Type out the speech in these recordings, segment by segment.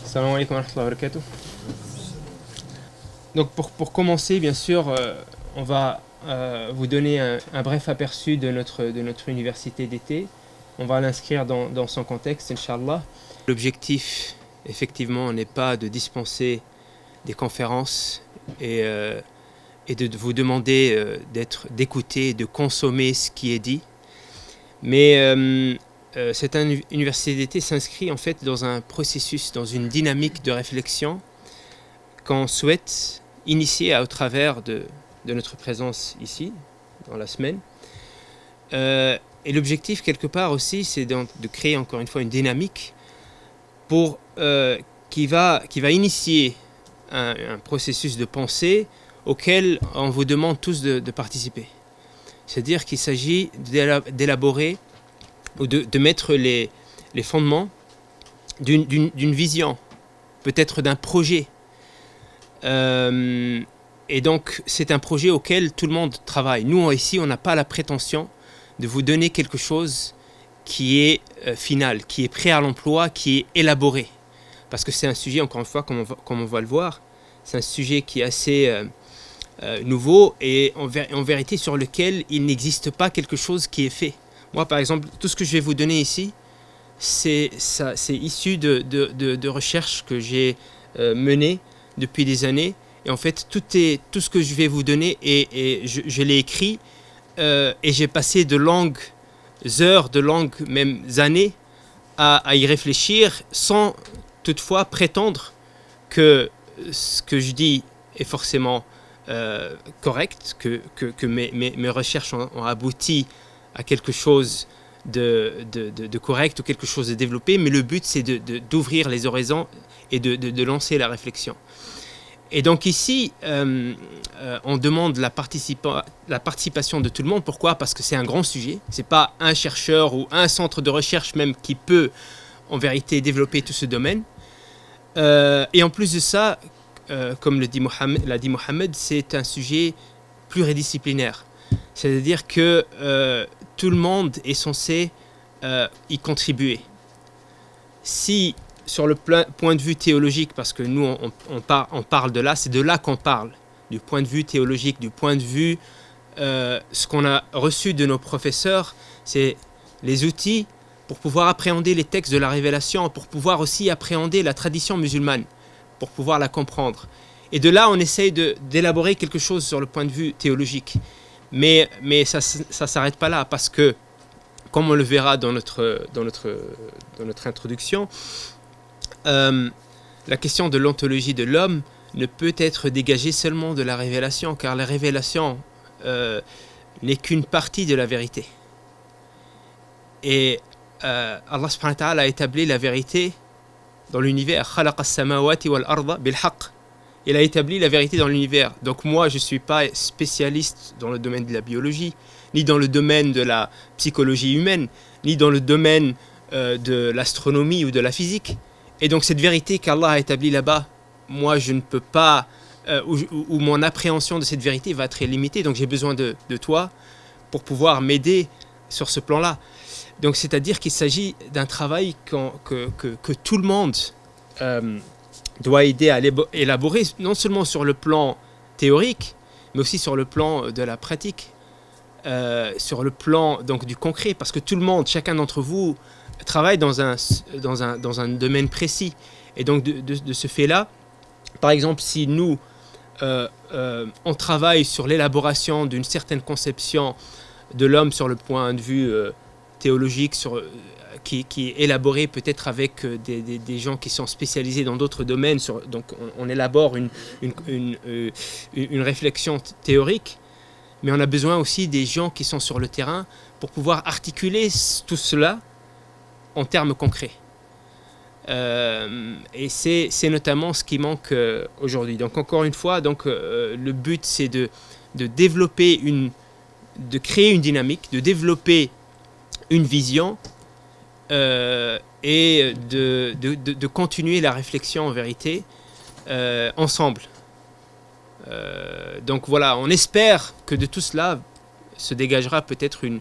Salam alaikum wa rahmatullahi wa barakatuh. Donc pour commencer, bien sûr, on va vous donner un bref aperçu de notre université d'été. On va l'inscrire dans son contexte, Inch'Allah. L'objectif, effectivement, n'est pas de dispenser des conférences et de vous demander d'écouter, de consommer ce qui est dit. Mais cette université d'été s'inscrit en fait dans un processus, dans une dynamique de réflexion qu'on souhaite initier au travers de notre présence ici, dans la semaine. Et l'objectif, quelque part aussi, c'est de créer encore une fois une dynamique qui va initier un processus de pensée auquel on vous demande tous de participer. C'est-à-dire qu'il s'agit d'élaborer ou de mettre les fondements d'une vision, peut-être d'un projet. Et donc, c'est un projet auquel tout le monde travaille. Nous, ici, on n'a pas la prétention de vous donner quelque chose qui est final, qui est prêt à l'emploi, qui est élaboré. Parce que c'est un sujet, encore une fois, comme on va le voir, c'est un sujet qui est assez nouveau et en vérité sur lequel il n'existe pas quelque chose qui est fait. Moi, par exemple, tout ce que je vais vous donner ici, c'est issu de recherches que j'ai menées depuis des années. Et en fait, tout ce que je vais vous donner, et je l'ai écrit, et j'ai passé de longues heures, de longues même années à y réfléchir, sans toutefois prétendre que ce que je dis est forcément correct, que mes recherches ont abouti à quelque chose de correct ou quelque chose de développé, mais le but c'est d'ouvrir les horizons et de lancer la réflexion. Et donc ici, on demande la participation de tout le monde. Pourquoi ? Parce que c'est un grand sujet. C'est pas un chercheur ou un centre de recherche même qui peut en vérité développer tout ce domaine. Et en plus de ça, comme l'a dit Mohamed, c'est un sujet pluridisciplinaire. C'est-à-dire que tout le monde est censé y contribuer. Si, sur le point de vue théologique, parce que nous, on parle de là, c'est de là qu'on parle, du point de vue théologique, du point de vue, ce qu'on a reçu de nos professeurs, c'est les outils pour pouvoir appréhender les textes de la révélation, pour pouvoir aussi appréhender la tradition musulmane, pour pouvoir la comprendre. Et de là, on essaye d'élaborer quelque chose sur le point de vue théologique. Mais ça ne s'arrête pas là, parce que, comme on le verra dans notre introduction, la question de l'ontologie de l'homme ne peut être dégagée seulement de la révélation, car la révélation n'est qu'une partie de la vérité. Et Allah subhanahu wa ta'ala a établi la vérité dans l'univers. Khalaqa as-samawati wal arda bil haqq. Il a établi la vérité dans l'univers. Donc moi, je ne suis pas spécialiste dans le domaine de la biologie, ni dans le domaine de la psychologie humaine, ni dans le domaine de l'astronomie ou de la physique. Et donc cette vérité qu'Allah a établie là-bas, moi je ne peux pas, ou mon appréhension de cette vérité va être limitée. Donc j'ai besoin de toi pour pouvoir m'aider sur ce plan-là. Donc c'est-à-dire qu'il s'agit d'un travail que tout le monde doit aider à élaborer, non seulement sur le plan théorique, mais aussi sur le plan de la pratique, sur le plan donc du concret, parce que tout le monde, chacun d'entre vous, travaille dans un domaine précis. Et donc de ce fait-là, par exemple, si nous, on travaille sur l'élaboration d'une certaine conception de l'homme sur le point de vue théologique, qui est élaboré peut-être avec des gens qui sont spécialisés dans d'autres domaines. Donc on élabore une réflexion théorique, mais on a besoin aussi des gens qui sont sur le terrain pour pouvoir articuler tout cela en termes concrets. Et c'est notamment ce qui manque aujourd'hui. Donc encore une fois, le but c'est de développer de créer une dynamique, de développer une vision et de continuer la réflexion en vérité ensemble. Donc voilà, on espère que de tout cela se dégagera peut-être une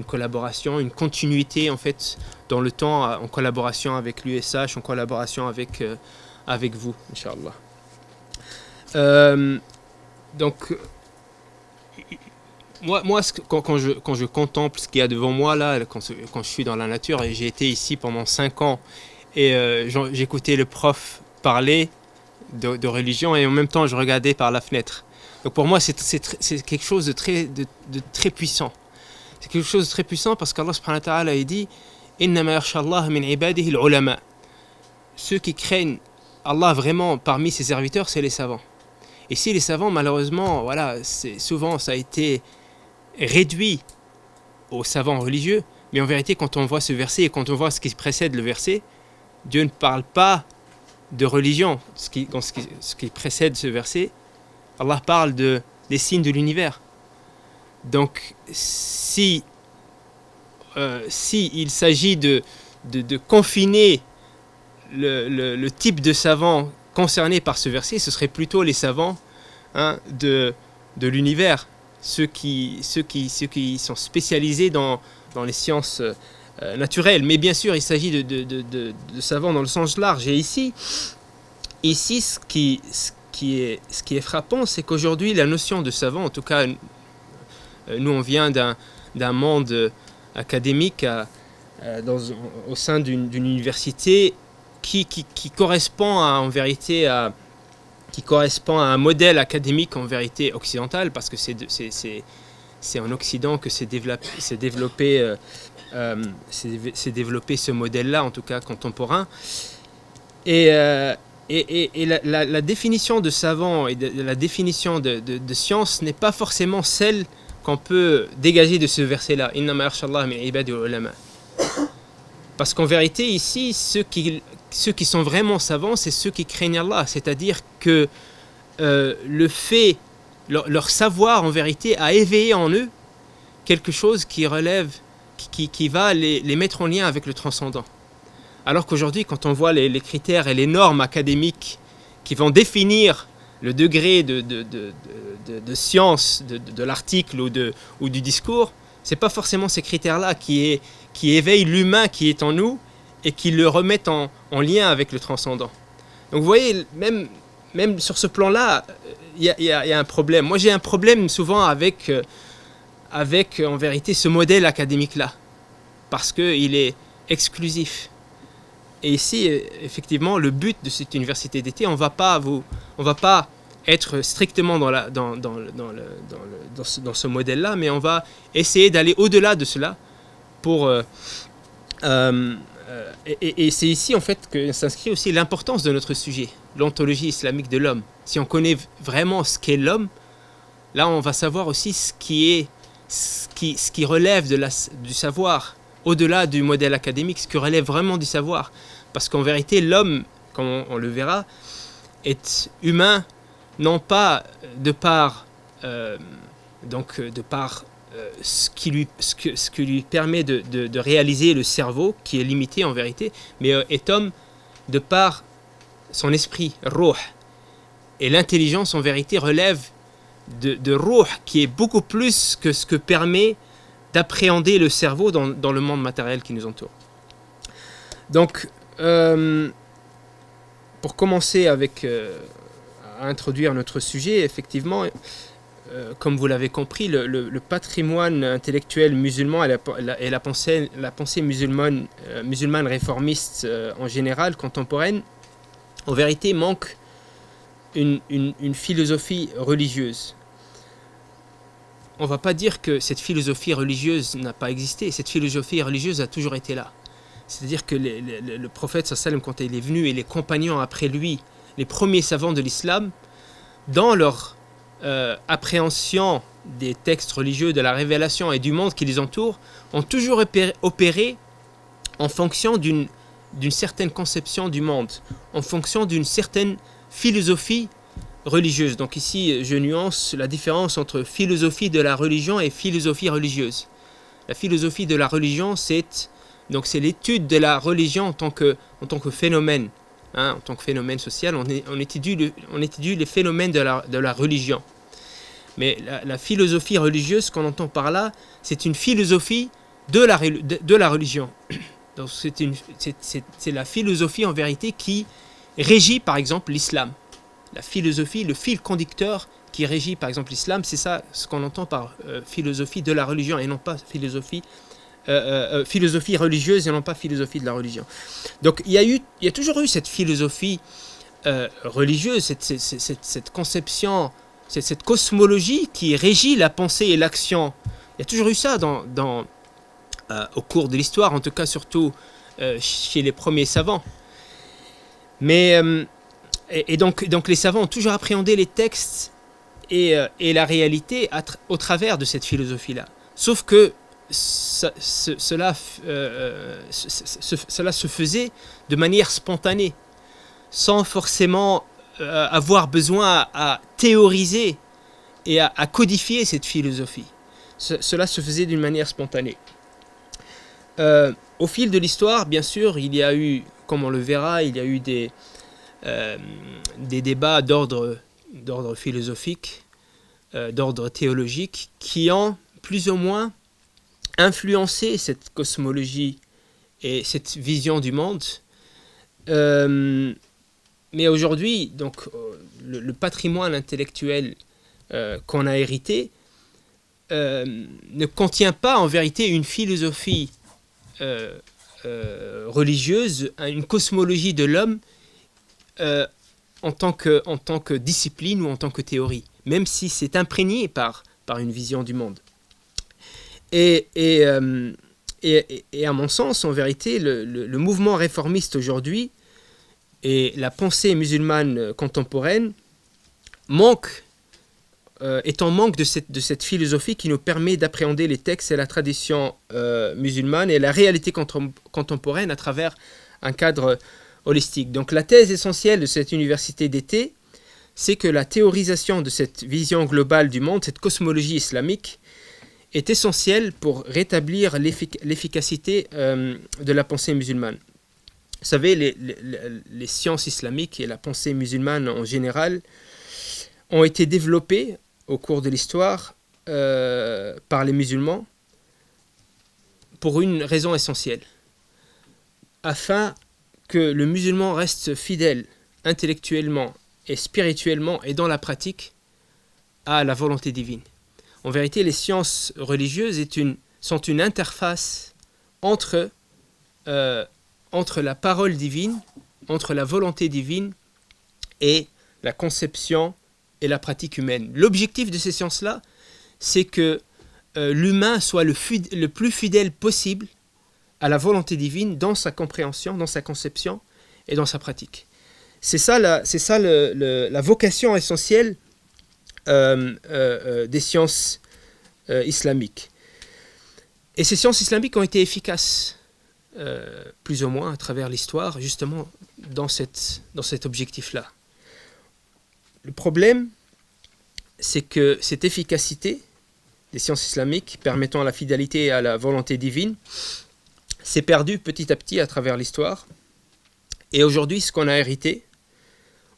collaboration, une continuité en fait dans le temps, en collaboration avec l'USH, en collaboration avec avec vous, Inch'Allah. Donc, moi quand je contemple ce qu'il y a devant moi, là, quand je suis dans la nature, et j'ai été ici pendant 5 ans, et j'écoutais le prof parler de religion, et en même temps, je regardais par la fenêtre. Donc pour moi, c'est quelque chose de très puissant. C'est quelque chose de très puissant parce qu'Allah subhanahu wa ta'ala il dit Innama yakhsha Allah min ibadihi al-ulama. Ceux qui craignent Allah vraiment parmi ses serviteurs, c'est les savants. Et si les savants, malheureusement, voilà, souvent ça a été réduit aux savants religieux, mais en vérité, quand on voit ce verset et quand on voit ce qui précède le verset, Dieu ne parle pas de religion. Ce qui précède ce verset, Allah parle des signes de l'univers. Donc, si il s'agit de confiner le type de savants concernés par ce verset, ce serait plutôt les savants de l'univers, ceux qui sont spécialisés dans les sciences naturelles. Mais bien sûr, il s'agit de savants dans le sens large. Et ici ce qui est frappant, c'est qu'aujourd'hui, la notion de savant, en tout cas, nous on vient d'un monde académique au sein d'une université qui correspond en vérité à un modèle académique en vérité occidental, parce que c'est en Occident que s'est développé ce modèle-là, en tout cas contemporain. Et la définition de savant et la définition de science n'est pas forcément celle qu'on peut dégager de ce verset-là. Innama yakhsha Allah min ibadihi al-ulama. Parce qu'en vérité, ici, ceux qui sont vraiment savants, c'est ceux qui craignent Allah. C'est-à-dire que leur savoir, en vérité, a éveillé en eux quelque chose qui relève, qui va les mettre en lien avec le transcendant. Alors qu'aujourd'hui, quand on voit les critères et les normes académiques qui vont définir le degré de science de l'article ou du discours, c'est pas forcément ces critères-là qui éveillent l'humain qui est en nous et qui le remettent en lien avec le transcendant. Donc vous voyez, même sur ce plan-là, il y a un problème. Moi, j'ai un problème souvent avec en vérité ce modèle académique-là, parce qu'il est exclusif. Et ici, effectivement, le but de cette université d'été, on va pas être strictement dans ce modèle-là, mais on va essayer d'aller au-delà de cela et c'est ici en fait que s'inscrit aussi l'importance de notre sujet, l'ontologie islamique de l'homme. Si on connaît vraiment ce qu'est l'homme, là on va savoir aussi ce qui relève du savoir, au-delà du modèle académique, ce qui relève vraiment du savoir. Parce qu'en vérité, l'homme, comme on le verra, est humain, non pas de par ce qui lui permet de réaliser le cerveau, qui est limité en vérité, mais est homme de par son esprit, ruh. Et l'intelligence en vérité relève de ruh, qui est beaucoup plus que ce que permet d'appréhender le cerveau dans le monde matériel qui nous entoure. Donc, pour commencer à introduire notre sujet, effectivement, comme vous l'avez compris, le patrimoine intellectuel musulman et la pensée musulmane réformiste en général, contemporaine, en vérité manque une philosophie religieuse. On ne va pas dire que cette philosophie religieuse n'a pas existé. Cette philosophie religieuse a toujours été là. C'est-à-dire que le prophète sallam, quand il est venu, et les compagnons après lui, les premiers savants de l'islam, dans leur appréhension des textes religieux, de la révélation et du monde qui les entoure, ont toujours opéré en fonction d'une certaine conception du monde, en fonction d'une certaine philosophie religieuse. Donc ici, je nuance la différence entre philosophie de la religion et philosophie religieuse. La philosophie de la religion, c'est l'étude de la religion en tant que phénomène, en tant que phénomène social. On étudie les phénomènes de la religion. Mais la philosophie religieuse, ce qu'on entend par là, c'est une philosophie de la religion. Donc c'est la philosophie en vérité qui régit par exemple l'islam. La philosophie, le fil conducteur qui régit par exemple l'islam, c'est ça ce qu'on entend par philosophie de la religion et non pas philosophie religieuse et non pas philosophie de la religion. Donc il y a toujours eu cette philosophie religieuse, cette conception, cette cosmologie qui régit la pensée et l'action. Il y a toujours eu ça au cours de l'histoire, en tout cas surtout chez les premiers savants. Mais donc les savants ont toujours appréhendé les textes et la réalité au travers de cette philosophie-là. Sauf que cela se faisait de manière spontanée, sans forcément avoir besoin à théoriser et à codifier cette philosophie. Cela se faisait d'une manière spontanée. Au fil de l'histoire, bien sûr, il y a eu, comme on le verra, il y a eu des débats d'ordre philosophique, d'ordre théologique, qui ont plus ou moins influencé cette cosmologie et cette vision du monde. Mais aujourd'hui, donc, le patrimoine intellectuel qu'on a hérité ne contient pas en vérité une philosophie religieuse, une cosmologie de l'homme en tant que discipline ou en tant que théorie, même si c'est imprégné par une vision du monde. Et à mon sens, en vérité, le mouvement réformiste aujourd'hui et la pensée musulmane contemporaine est en manque de cette philosophie qui nous permet d'appréhender les textes et la tradition musulmane et la réalité contemporaine à travers un cadre holistique. Donc la thèse essentielle de cette université d'été, c'est que la théorisation de cette vision globale du monde, cette cosmologie islamique, est essentielle pour rétablir l'efficacité de la pensée musulmane. Vous savez, les sciences islamiques et la pensée musulmane en général ont été développées au cours de l'histoire par les musulmans pour une raison essentielle, afin que le musulman reste fidèle intellectuellement et spirituellement et dans la pratique à la volonté divine. En vérité, les sciences religieuses sont une interface entre la parole divine, entre la volonté divine et la conception et la pratique humaine. L'objectif de ces sciences-là, c'est que l'humain soit le plus fidèle possible à la volonté divine dans sa compréhension, dans sa conception et dans sa pratique. C'est ça la vocation essentielle des sciences islamiques. Et ces sciences islamiques ont été efficaces, plus ou moins, à travers l'histoire, justement dans cet objectif-là. Le problème, c'est que cette efficacité des sciences islamiques permettant la fidélité à la volonté divine s'est perdue petit à petit à travers l'histoire. Et aujourd'hui, ce qu'on a hérité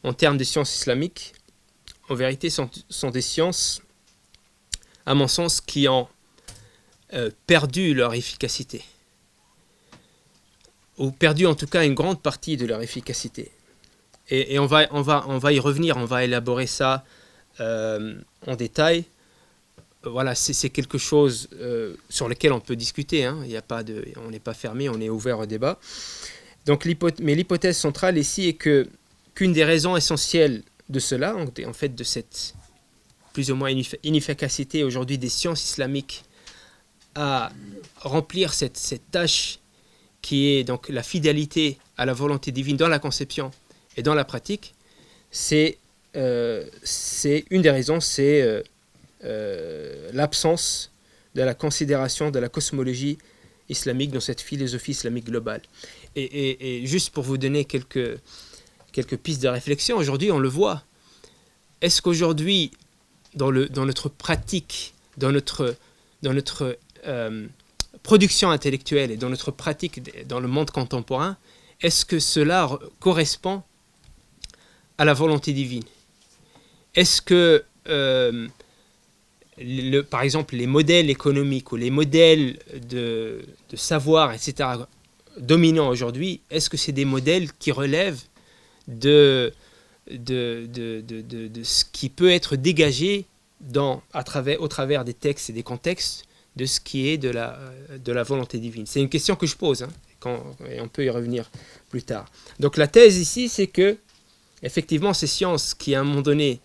en termes de sciences islamiques, en vérité, sont des sciences, à mon sens, qui ont perdu leur efficacité. Ou perdu en tout cas une grande partie de leur efficacité. Et on va y revenir, on va élaborer ça en détail. Voilà, c'est quelque chose sur lequel on peut discuter. Hein. On n'est pas fermé, on est ouvert au débat. Donc, mais l'hypothèse centrale ici est qu'une des raisons essentielles de cela, en fait de cette plus ou moins inefficacité aujourd'hui des sciences islamiques à remplir cette tâche qui est donc la fidélité à la volonté divine dans la conception et dans la pratique, c'est une des raisons, c'est l'absence de la considération de la cosmologie islamique dans cette philosophie islamique globale. Et juste pour vous donner quelques pistes de réflexion, aujourd'hui on le voit. Est-ce qu'aujourd'hui, dans notre pratique, dans notre production intellectuelle et dans notre pratique dans le monde contemporain, est-ce que cela correspond à la volonté divine? Est-ce que, par exemple, les modèles économiques ou les modèles de savoir, etc., dominants aujourd'hui, est-ce que c'est des modèles qui relèvent de ce qui peut être dégagé au travers des textes et des contextes de ce qui est de la volonté divine. C'est une question que je pose, et on peut y revenir plus tard. Donc la thèse ici, c'est que, effectivement, ces sciences qui, à un moment donné,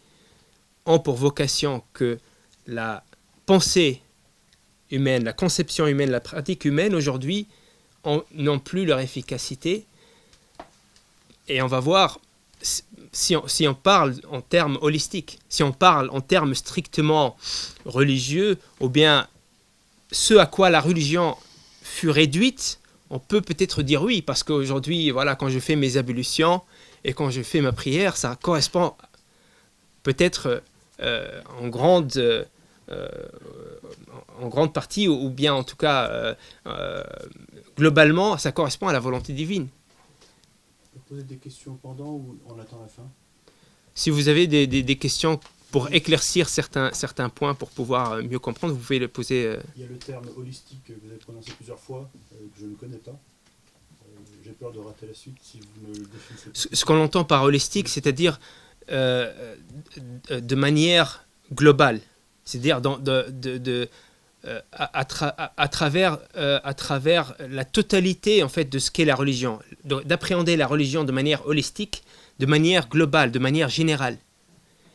ont pour vocation que la pensée humaine, la conception humaine, la pratique humaine, aujourd'hui, n'ont plus leur efficacité. Et on va voir, si on parle en termes holistiques, si on parle en termes strictement religieux, ou bien ce à quoi la religion fut réduite, on peut peut-être dire oui, parce qu'aujourd'hui, voilà, quand je fais mes ablutions et quand je fais ma prière, ça correspond peut-être en grande partie, ou bien en tout cas globalement, ça correspond à la volonté divine. On peut poser des questions pendant ou on attend la fin? Si vous avez des questions pour éclaircir certains points, pour pouvoir mieux comprendre, vous pouvez le poser. Il y a le terme holistique que vous avez prononcé plusieurs fois, que je ne connais pas. J'ai peur de rater la suite si vous me le définissez. Ce qu'on entend par holistique, c'est-à-dire de manière globale, c'est-à-dire à travers la totalité en fait de ce qu'est la religion, d'appréhender la religion de manière holistique, de manière globale, de manière générale,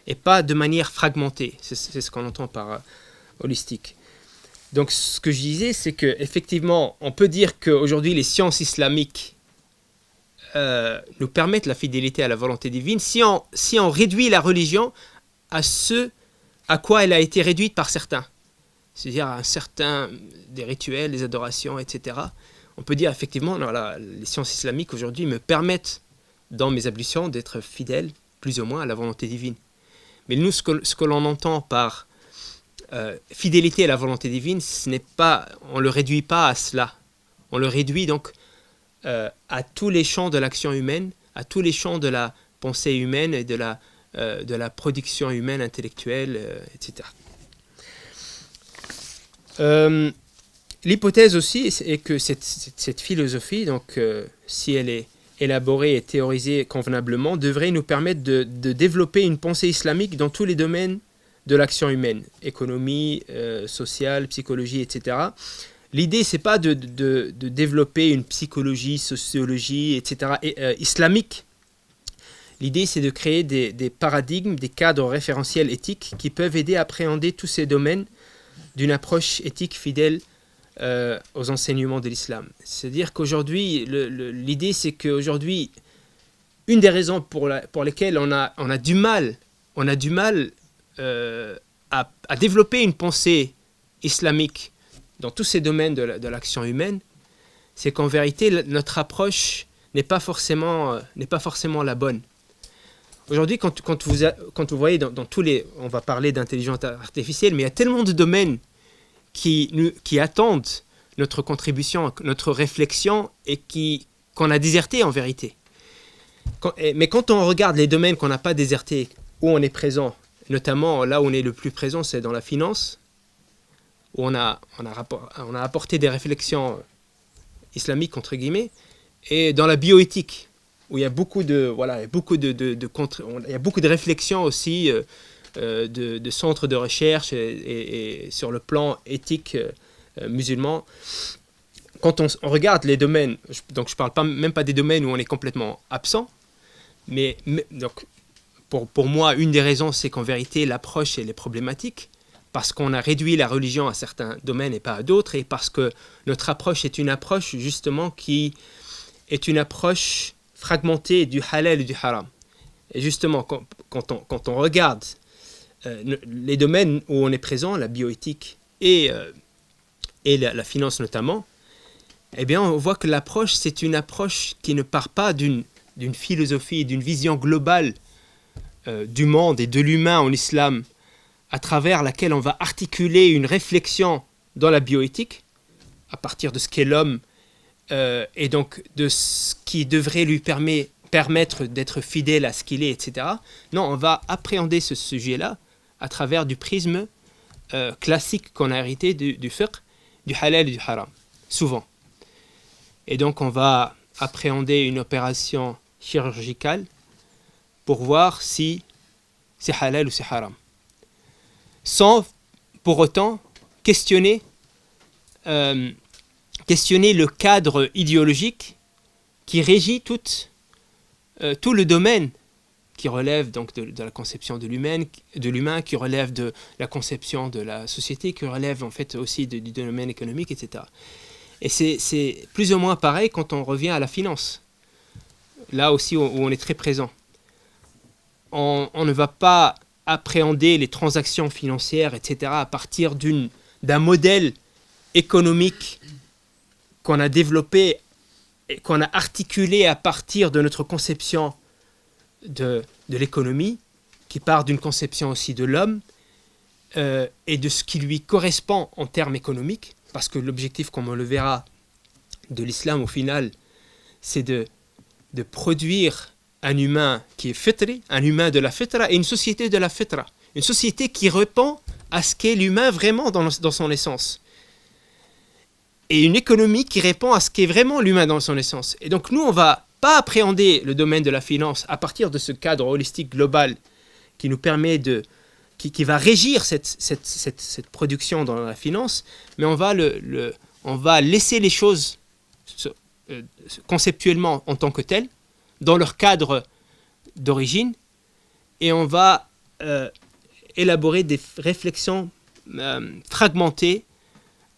et pas de manière fragmentée. C'est ce qu'on entend par holistique. Donc ce que je disais, c'est que effectivement, on peut dire qu'aujourd'hui les sciences islamiques nous permettent la fidélité à la volonté divine si on réduit la religion à ce à quoi elle a été réduite par certains. C'est-à-dire à des rituels, des adorations, etc. On peut dire effectivement, les sciences islamiques aujourd'hui me permettent, dans mes ablutions, d'être fidèle, plus ou moins, à la volonté divine. Mais nous, ce que l'on entend par fidélité à la volonté divine, on ne le réduit pas à cela. On le réduit donc à tous les champs de l'action humaine, à tous les champs de la pensée humaine et de la production humaine, intellectuelle, etc. L'hypothèse aussi est que cette philosophie, donc, si elle est élaborée et théorisée convenablement, devrait nous permettre de développer une pensée islamique dans tous les domaines de l'action humaine, économie, sociale, psychologie, etc. L'idée, c'est pas de développer une psychologie, sociologie, etc. Islamique. L'idée, c'est de créer des paradigmes, des cadres référentiels éthiques qui peuvent aider à appréhender tous ces domaines d'une approche éthique fidèle aux enseignements de l'islam. C'est-à-dire qu'aujourd'hui, l'idée, c'est qu'aujourd'hui, une des raisons pour lesquelles on a du mal à développer une pensée islamique dans tous ces domaines de l'action humaine, c'est qu'en vérité, notre approche n'est pas forcément la bonne. Aujourd'hui, quand vous voyez dans tous les... On va parler d'intelligence artificielle, mais il y a tellement de domaines qui attendent notre contribution, notre réflexion, et qu'on a déserté en vérité. Mais quand on regarde les domaines qu'on n'a pas désertés, où on est présent, notamment là où on est le plus présent, c'est dans la finance, où on a apporté des réflexions islamiques, entre guillemets, et dans la bioéthique, où il y a beaucoup de réflexions aussi, de centres de recherche et sur le plan éthique musulman. Quand on regarde les domaines, donc je ne parle même pas des domaines où on est complètement absent, mais donc pour moi, une des raisons, c'est qu'en vérité, l'approche elle est problématique, parce qu'on a réduit la religion à certains domaines et pas à d'autres, et parce que notre approche est une approche justement qui est une approche fragmentée du halal et du haram. Et justement, quand on regarde les domaines où on est présent, la bioéthique et la finance notamment, eh bien on voit que l'approche, c'est une approche qui ne part pas d'une philosophie, d'une vision globale du monde et de l'humain en islam, à travers laquelle on va articuler une réflexion dans la bioéthique, à partir de ce qu'est l'homme, et donc de ce qui devrait lui permettre d'être fidèle à ce qu'il est, etc. Non, on va appréhender ce sujet-là à travers du prisme classique qu'on a hérité du fiqh, du halal et du haram, souvent. Et donc on va appréhender une opération chirurgicale pour voir si c'est halal ou c'est haram. Sans pour autant questionner le cadre idéologique qui régit tout le domaine qui relève donc de la conception de l'humain, qui relève de la conception de la société, qui relève en fait aussi du domaine économique, etc. Et c'est plus ou moins pareil quand on revient à la finance. Là aussi où on est très présent. On ne va pas appréhender les transactions financières, etc. à partir d'un modèle économique qu'on a développé et qu'on a articulé à partir de notre conception de l'économie, qui part d'une conception aussi de l'homme et de ce qui lui correspond en termes économiques, parce que l'objectif, comme on le verra, de l'islam au final, c'est de produire un humain qui est fitri, un humain de la fitra et une société de la fitra, une société qui répond à ce qu'est l'humain vraiment dans son essence, et une économie qui répond à ce qu'est vraiment l'humain dans son essence. Et donc nous, on va pas appréhender le domaine de la finance à partir de ce cadre holistique global qui nous permet qui va régir cette production dans la finance, mais on va laisser les choses conceptuellement en tant que telles, dans leur cadre d'origine, et on va élaborer des réflexions fragmentées.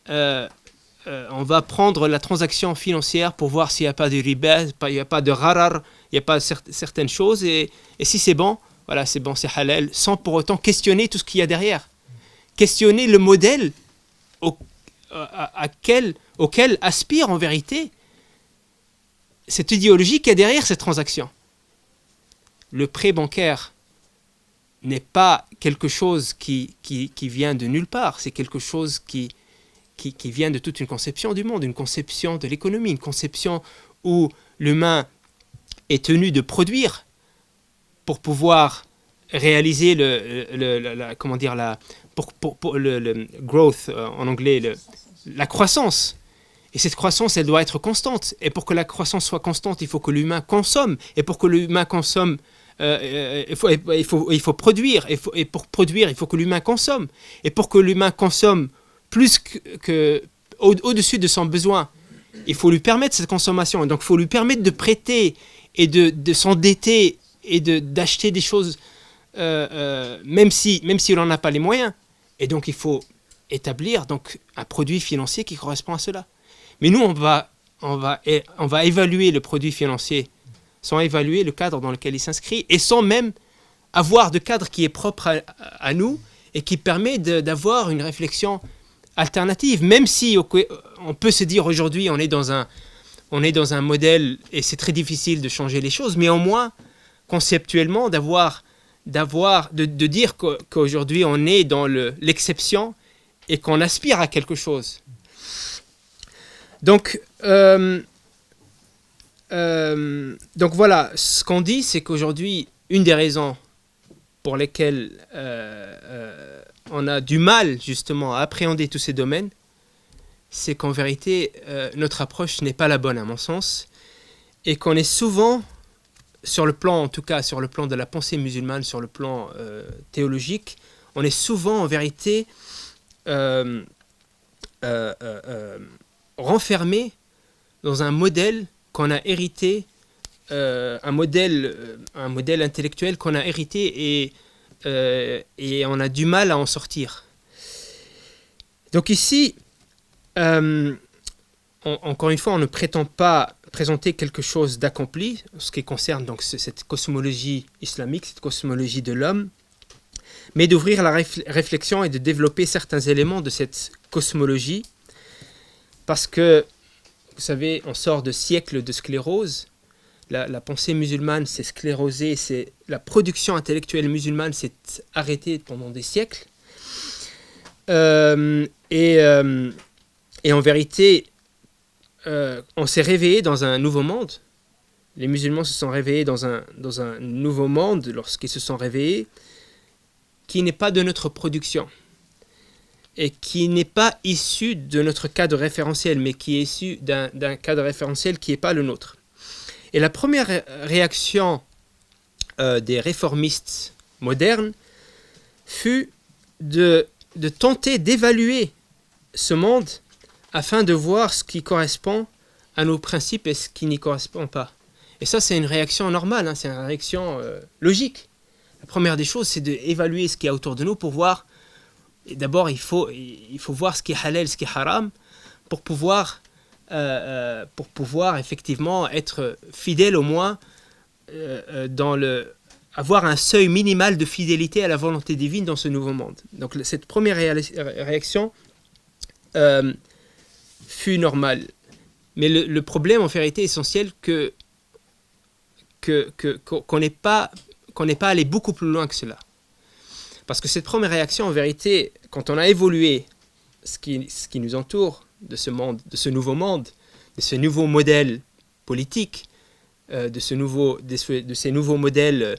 On va prendre la transaction financière pour voir s'il n'y a pas de riba, il n'y a pas de gharar, il n'y a pas certaines choses, et si c'est bon, voilà, c'est bon, c'est halal, sans pour autant questionner tout ce qu'il y a derrière. Questionner le modèle auquel aspire en vérité cette idéologie qui est derrière cette transaction. Le prêt bancaire n'est pas quelque chose qui vient de nulle part, c'est quelque chose qui vient de toute une conception du monde, une conception de l'économie, une conception où l'humain est tenu de produire pour pouvoir réaliser le growth en anglais, la croissance. Et cette croissance, elle doit être constante. Et pour que la croissance soit constante, il faut que l'humain consomme. Et pour que l'humain consomme, il faut produire. Et pour produire, il faut que l'humain consomme. Et pour que l'humain consomme plus au-dessus de son besoin, il faut lui permettre cette consommation. Et donc, il faut lui permettre de prêter et de s'endetter et d'acheter des choses, même si on n'en a pas les moyens. Et donc, il faut établir donc, un produit financier qui correspond à cela. Mais nous, on va évaluer le produit financier sans évaluer le cadre dans lequel il s'inscrit et sans même avoir de cadre qui est propre à nous et qui permet d'avoir une réflexion alternative. Même si on peut se dire aujourd'hui on est dans un modèle et c'est très difficile de changer les choses, mais au moins conceptuellement de dire qu'aujourd'hui on est dans l'exception et qu'on aspire à quelque chose. Donc voilà, ce qu'on dit, c'est qu'aujourd'hui, une des raisons pour lesquelles on a du mal justement à appréhender tous ces domaines, c'est qu'en vérité, notre approche n'est pas la bonne à mon sens, et qu'on est souvent, sur le plan de la pensée musulmane, sur le plan théologique, on est souvent en vérité renfermé dans un modèle qu'on a hérité, un modèle intellectuel qu'on a hérité et on a du mal à en sortir. Donc ici, encore une fois, on ne prétend pas présenter quelque chose d'accompli en ce qui concerne donc cette cosmologie islamique, cette cosmologie de l'homme, mais d'ouvrir la réflexion et de développer certains éléments de cette cosmologie. Parce que, vous savez, on sort de siècles de sclérose. La pensée musulmane s'est sclérosée, la production intellectuelle musulmane s'est arrêtée pendant des siècles. Et en vérité, on s'est réveillé dans un nouveau monde. Les musulmans se sont réveillés dans un nouveau monde lorsqu'ils se sont réveillés, qui n'est pas de notre production. Et qui n'est pas issu de notre cadre référentiel, mais qui est issu d'un cadre référentiel qui n'est pas le nôtre. Et la première réaction des réformistes modernes fut de tenter d'évaluer ce monde afin de voir ce qui correspond à nos principes et ce qui n'y correspond pas. Et ça, c'est une réaction normale, c'est une réaction logique. La première des choses, c'est d'évaluer ce qu'il y a autour de nous pour voir. Et d'abord, il faut voir ce qui est halal, ce qui est haram, pour pouvoir effectivement être fidèle au moins avoir un seuil minimal de fidélité à la volonté divine dans ce nouveau monde. Donc cette première réaction fut normale. Mais le problème en vérité essentiel qu'on n'est pas allé beaucoup plus loin que cela. Parce que cette première réaction en vérité, quand on a évolué ce qui nous entoure de ce monde, de ce nouveau monde, de ce nouveau modèle politique, de ces nouveaux modèles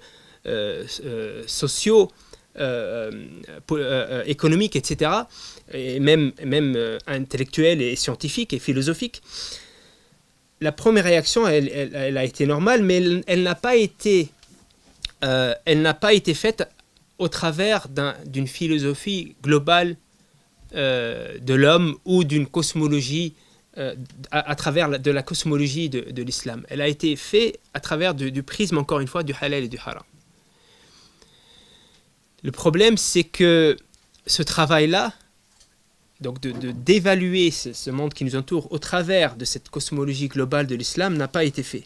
sociaux, économiques, etc., et même intellectuels et scientifiques et philosophiques, la première réaction, elle a été normale, mais elle n'a pas été faite au travers d'une philosophie globale de l'homme ou d'une cosmologie à travers de la cosmologie de l'islam. Elle a été faite à travers du prisme, encore une fois, du halal et du haram. Le problème, c'est que ce travail-là, donc d'évaluer ce monde qui nous entoure au travers de cette cosmologie globale de l'islam, n'a pas été fait.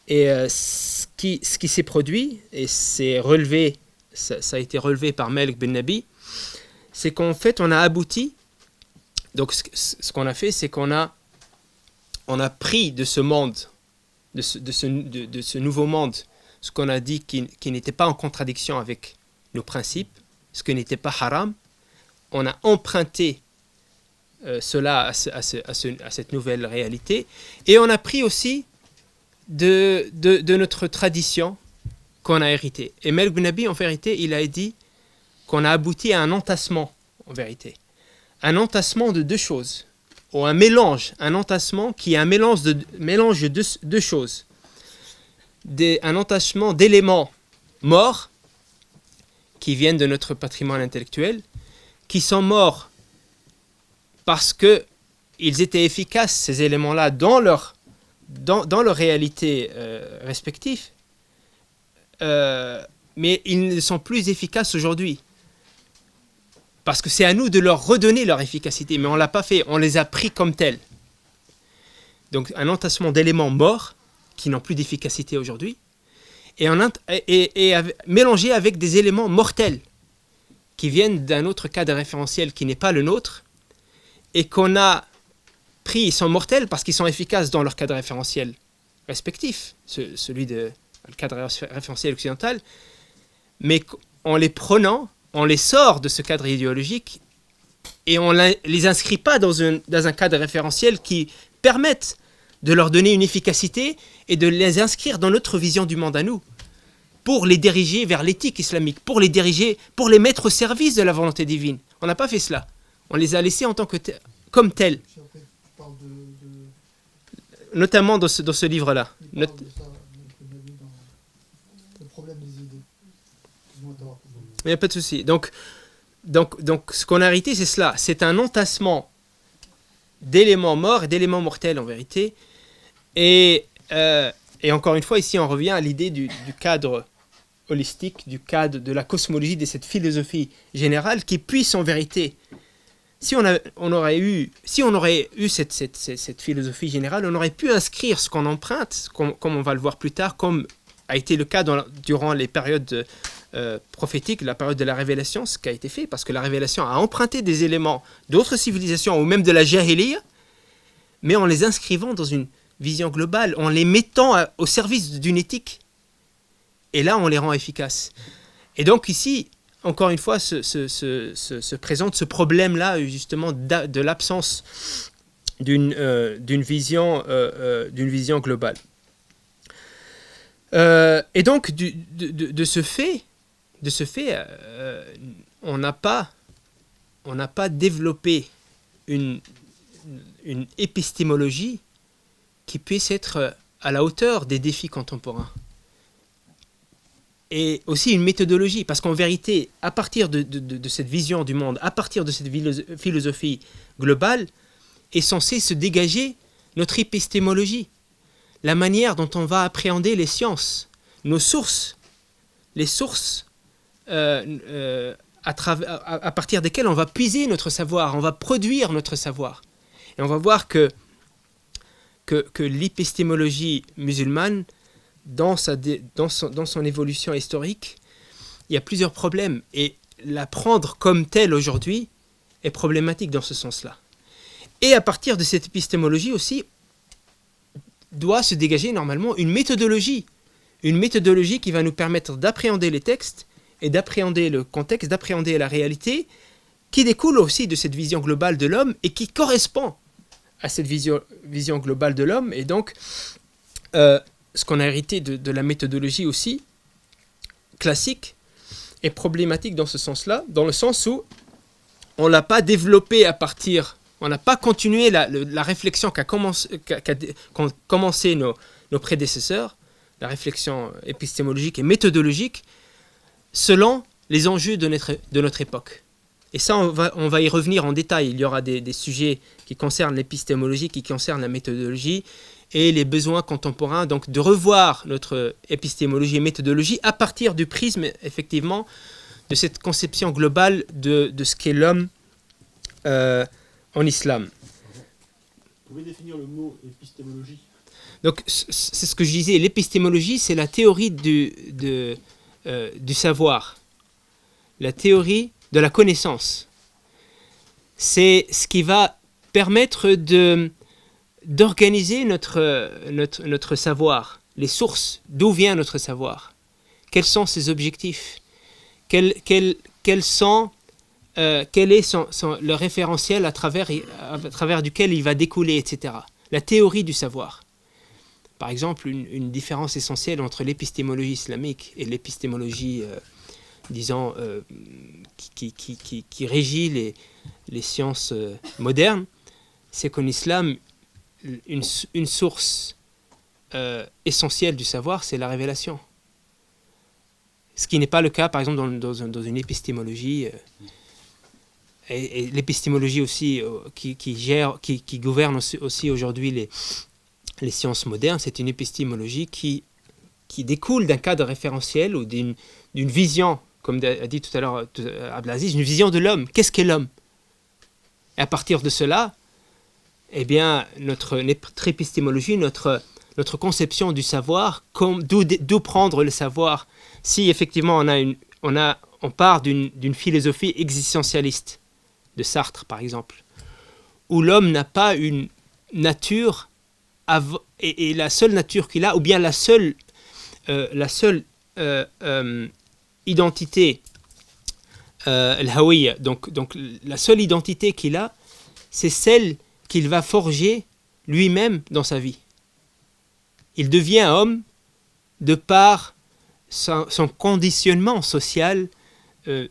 Et ce qui s'est produit, et c'est relevé, ça a été relevé par Malik bin Nabi, c'est qu'en fait, on a abouti. Donc, ce qu'on a fait, c'est qu'on a pris de ce monde, de ce nouveau monde, ce qu'on a dit qui n'était pas en contradiction avec nos principes, ce qui n'était pas haram. On a emprunté cela à cette nouvelle réalité. Et on a pris aussi de notre tradition qu'on a héritée. Et Malik bin Nabi, en vérité, il a dit qu'on a abouti à un entassement, en vérité. Un entassement de deux choses, ou un entassement qui est un mélange de deux choses. Un entassement d'éléments morts qui viennent de notre patrimoine intellectuel, qui sont morts parce qu'ils étaient efficaces, ces éléments-là, dans leur réalité respective, mais ils ne sont plus efficaces aujourd'hui. Parce que c'est à nous de leur redonner leur efficacité, mais on ne l'a pas fait, on les a pris comme tels. Donc un entassement d'éléments morts, qui n'ont plus d'efficacité aujourd'hui, et mélangé avec des éléments mortels, qui viennent d'un autre cadre référentiel qui n'est pas le nôtre, et qu'on a pris, ils sont mortels parce qu'ils sont efficaces dans leur cadre référentiel respectif, celui de le cadre référentiel occidental, mais en les prenant, on les sort de ce cadre idéologique et on ne les inscrit pas dans un cadre référentiel qui permette de leur donner une efficacité et de les inscrire dans notre vision du monde à nous, pour les diriger vers l'éthique islamique, pour les mettre au service de la volonté divine. On n'a pas fait cela. On les a laissés en tant que comme tels. Tu parles Notamment dans ce livre-là. Le problème des idées. Il n'y a pas de souci. Donc, ce qu'on a hérité, c'est cela. C'est un entassement d'éléments morts et d'éléments mortels, en vérité. Et encore une fois, ici, on revient à l'idée du cadre holistique, du cadre de la cosmologie, de cette philosophie générale qui puisse, en vérité, si on aurait eu cette philosophie générale, on aurait pu inscrire ce qu'on emprunte, comme on va le voir plus tard, comme a été le cas durant les périodes prophétique, la période de la révélation, ce qui a été fait, parce que la révélation a emprunté des éléments d'autres civilisations, ou même de la jahiliya, mais en les inscrivant dans une vision globale, en les mettant au service d'une éthique. Et là, on les rend efficaces. Et donc ici, encore une fois, se présente ce problème-là, justement, de l'absence d'une vision globale. Et donc, de ce fait, on n'a pas développé une épistémologie qui puisse être à la hauteur des défis contemporains. et aussi une méthodologie, parce qu'en vérité, à partir de cette vision du monde, à partir de cette philosophie globale, est censée se dégager notre épistémologie, la manière dont on va appréhender les sciences, nos sources, les sources à partir desquelles on va puiser notre savoir, on va produire notre savoir. Et on va voir que l'épistémologie musulmane, dans son évolution historique, il y a plusieurs problèmes. Et la prendre comme telle aujourd'hui est problématique dans ce sens-là. Et à partir de cette épistémologie aussi, doit se dégager normalement une méthodologie qui va nous permettre d'appréhender les textes et d'appréhender le contexte, d'appréhender la réalité, qui découle aussi de cette vision globale de l'homme et qui correspond à cette vision globale de l'homme. Et donc, ce qu'on a hérité de la méthodologie aussi, classique, est problématique dans ce sens-là, dans le sens où on ne l'a pas développé on n'a pas continué la réflexion qu'ont commencé nos prédécesseurs, la réflexion épistémologique et méthodologique, selon les enjeux de notre époque. Et ça, on va y revenir en détail. Il y aura des sujets qui concernent l'épistémologie, qui concernent la méthodologie, et les besoins contemporains, donc de revoir notre épistémologie et méthodologie à partir du prisme, effectivement, de cette conception globale de ce qu'est l'homme en islam. Vous pouvez définir le mot épistémologie? Donc, c'est ce que je disais, l'épistémologie, c'est la théorie du savoir, la théorie de la connaissance. C'est ce qui va permettre d'organiser notre savoir, les sources, d'où vient notre savoir, quels sont ses objectifs, quel est le référentiel à travers duquel il va découler, etc. La théorie du savoir. Par exemple, une différence essentielle entre l'épistémologie islamique et l'épistémologie, qui régit les sciences modernes, c'est qu'en islam, une source essentielle du savoir, c'est la révélation. Ce qui n'est pas le cas, par exemple, dans une épistémologie, et l'épistémologie aussi qui gouverne aussi aujourd'hui les sciences modernes, c'est une épistémologie qui découle d'un cadre référentiel ou d'une vision, comme a dit tout à l'heure Abdelaziz, une vision de l'homme. Qu'est-ce qu'est l'homme? Et à partir de cela, eh bien, notre épistémologie, notre conception du savoir, d'où prendre le savoir, si effectivement on part d'une philosophie existentialiste, de Sartre par exemple, où l'homme n'a pas une nature, et la seule nature qu'il a, ou bien la seule identité, al-hawiyya, donc la seule identité qu'il a, c'est celle qu'il va forger lui-même dans sa vie. Il devient homme de par son conditionnement social, de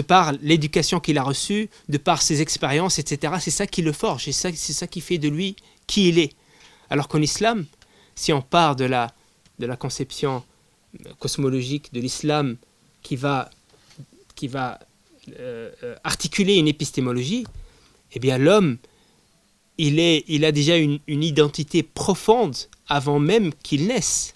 par l'éducation qu'il a reçue, de par ses expériences, etc. C'est ça qui le forge, c'est ça qui fait de lui qui il est. Alors qu'en islam, si on part de la conception cosmologique de l'islam qui va articuler une épistémologie, eh bien l'homme, il a déjà une identité profonde avant même qu'il naisse.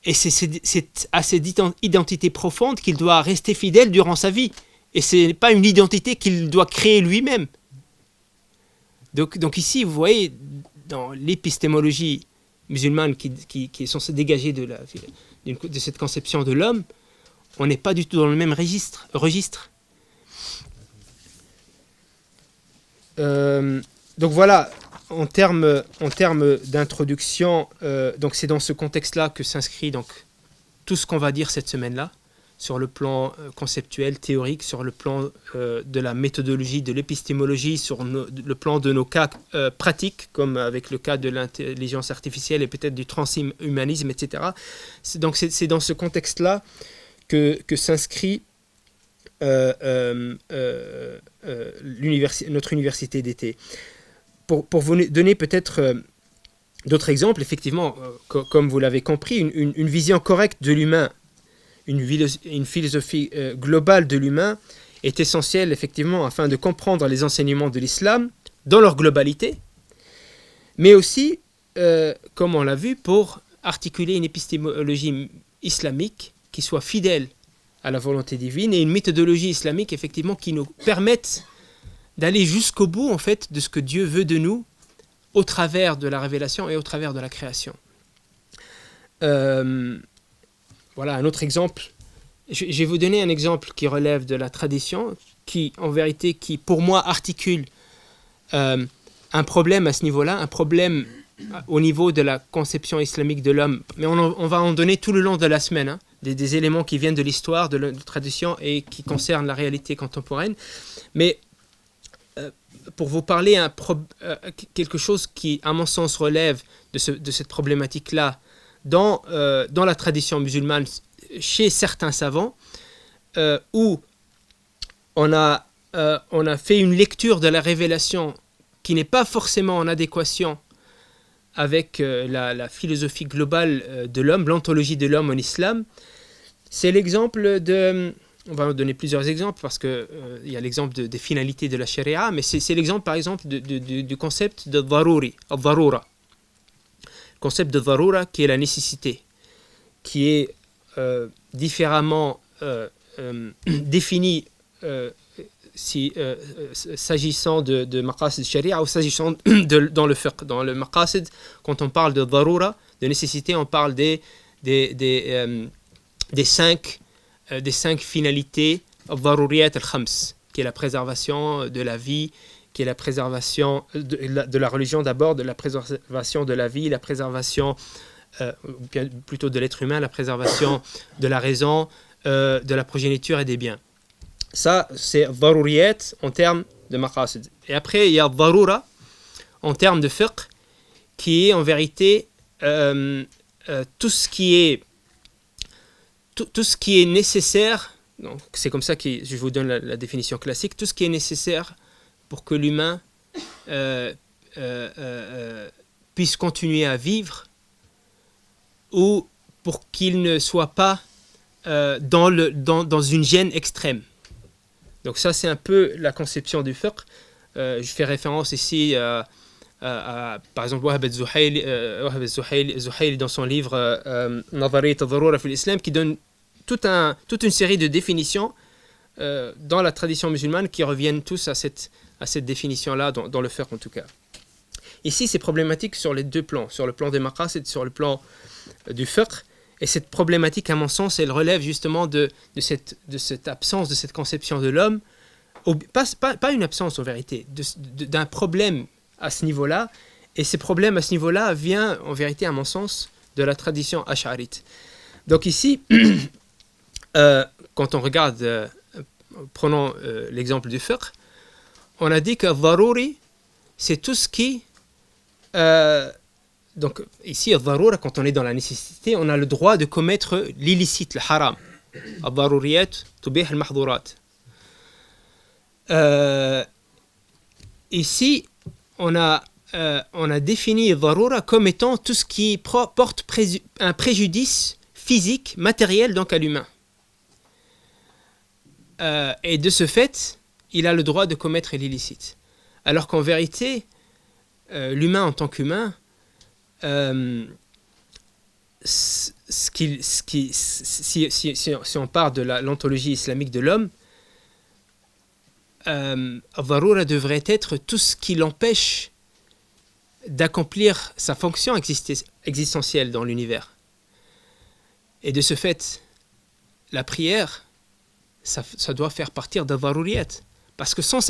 Et c'est à cette identité profonde qu'il doit rester fidèle durant sa vie. Et ce n'est pas une identité qu'il doit créer lui-même. Donc ici, vous voyez, dans l'épistémologie musulmane qui est censée dégager de cette conception de l'homme, on n'est pas du tout dans le même registre. Donc voilà, en termes d'introduction, donc c'est dans ce contexte-là que s'inscrit donc tout ce qu'on va dire cette semaine-là, sur le plan conceptuel, théorique, sur le plan de la méthodologie, de l'épistémologie, sur le plan de nos cas pratiques, comme avec le cas de l'intelligence artificielle et peut-être du transhumanisme, etc. Donc c'est dans ce contexte-là que s'inscrit notre université d'été. Pour vous donner peut-être d'autres exemples, effectivement, comme vous l'avez compris, une vision correcte de l'humain, une philosophie globale de l'humain est essentielle effectivement afin de comprendre les enseignements de l'islam dans leur globalité, mais aussi, comme on l'a vu, pour articuler une épistémologie islamique qui soit fidèle à la volonté divine et une méthodologie islamique effectivement qui nous permette d'aller jusqu'au bout en fait de ce que Dieu veut de nous au travers de la révélation et au travers de la création. Voilà un autre exemple. Je vais vous donner un exemple qui relève de la tradition, qui en vérité, qui pour moi articule un problème à ce niveau-là, un problème au niveau de la conception islamique de l'homme. Mais on va en donner tout le long de la semaine, hein, des éléments qui viennent de l'histoire, de la tradition et qui concernent la réalité contemporaine. Mais pour vous parler quelque chose qui, à mon sens, relève de cette problématique-là dans la tradition musulmane, chez certains savants, où on a fait une lecture de la révélation qui n'est pas forcément en adéquation avec la philosophie globale de l'homme, l'ontologie de l'homme en islam. C'est l'exemple de... On va en donner plusieurs exemples parce qu'il y a l'exemple des finalités de la sharia, mais c'est l'exemple par exemple du concept de daruri, al-darura. Le concept de darura qui est la nécessité, qui est différemment défini s'agissant de maqasid sharia ou s'agissant dans le fiqh. Dans le maqasid, quand on parle de darura, de nécessité, on parle des 5 finalités al-daruriyat al-khams, qui est la préservation de la vie, qui est la préservation de la religion d'abord, de la préservation de la vie, la préservation plutôt de l'être humain, la préservation de la raison, de la progéniture et des biens. Ça, c'est daruriyat en termes de maqasid. Et après, il y a darura en termes de fiqh, qui est en vérité tout ce qui est nécessaire. Donc, c'est comme ça que je vous donne la définition classique. Tout ce qui est nécessaire pour que l'humain puisse continuer à vivre, ou pour qu'il ne soit pas dans une gêne extrême. Donc ça, c'est un peu la conception du fiqh. Je fais référence ici par exemple Wahb al-Zuhayli dans son livre Nazariyat al-Darura fi l'Islam, qui donne toute une série de définitions dans la tradition musulmane qui reviennent tous à cette définition-là, dans le fiqh en tout cas. Ici, c'est problématique sur les deux plans, sur le plan des maqasid et sur le plan du fiqh. Et cette problématique, à mon sens, elle relève justement de cette absence, de cette conception de l'homme, pas une absence en vérité, d'un problème à ce niveau-là. Et ces problèmes à ce niveau-là viennent en vérité, à mon sens, de la tradition ash'arite. Donc ici, quand on regarde, prenons l'exemple du fiqh, on a dit que daruri, c'est tout ce qui... donc ici, al-darura, quand on est dans la nécessité, on a le droit de commettre l'illicite, le haram. Al-daruriyat tubih al-mahdurat. Ici, on a défini al-darura comme étant tout ce qui porte un préjudice physique, matériel, donc à l'humain. Et de ce fait, il a le droit de commettre l'illicite. Alors qu'en vérité, l'humain en tant qu'humain, si on part de l'ontologie islamique de l'homme, al-darura devrait être tout ce qui l'empêche d'accomplir sa fonction existentielle dans l'univers. Et de ce fait, la prière, ça doit faire partir d'al-daruriyat. Parce que sans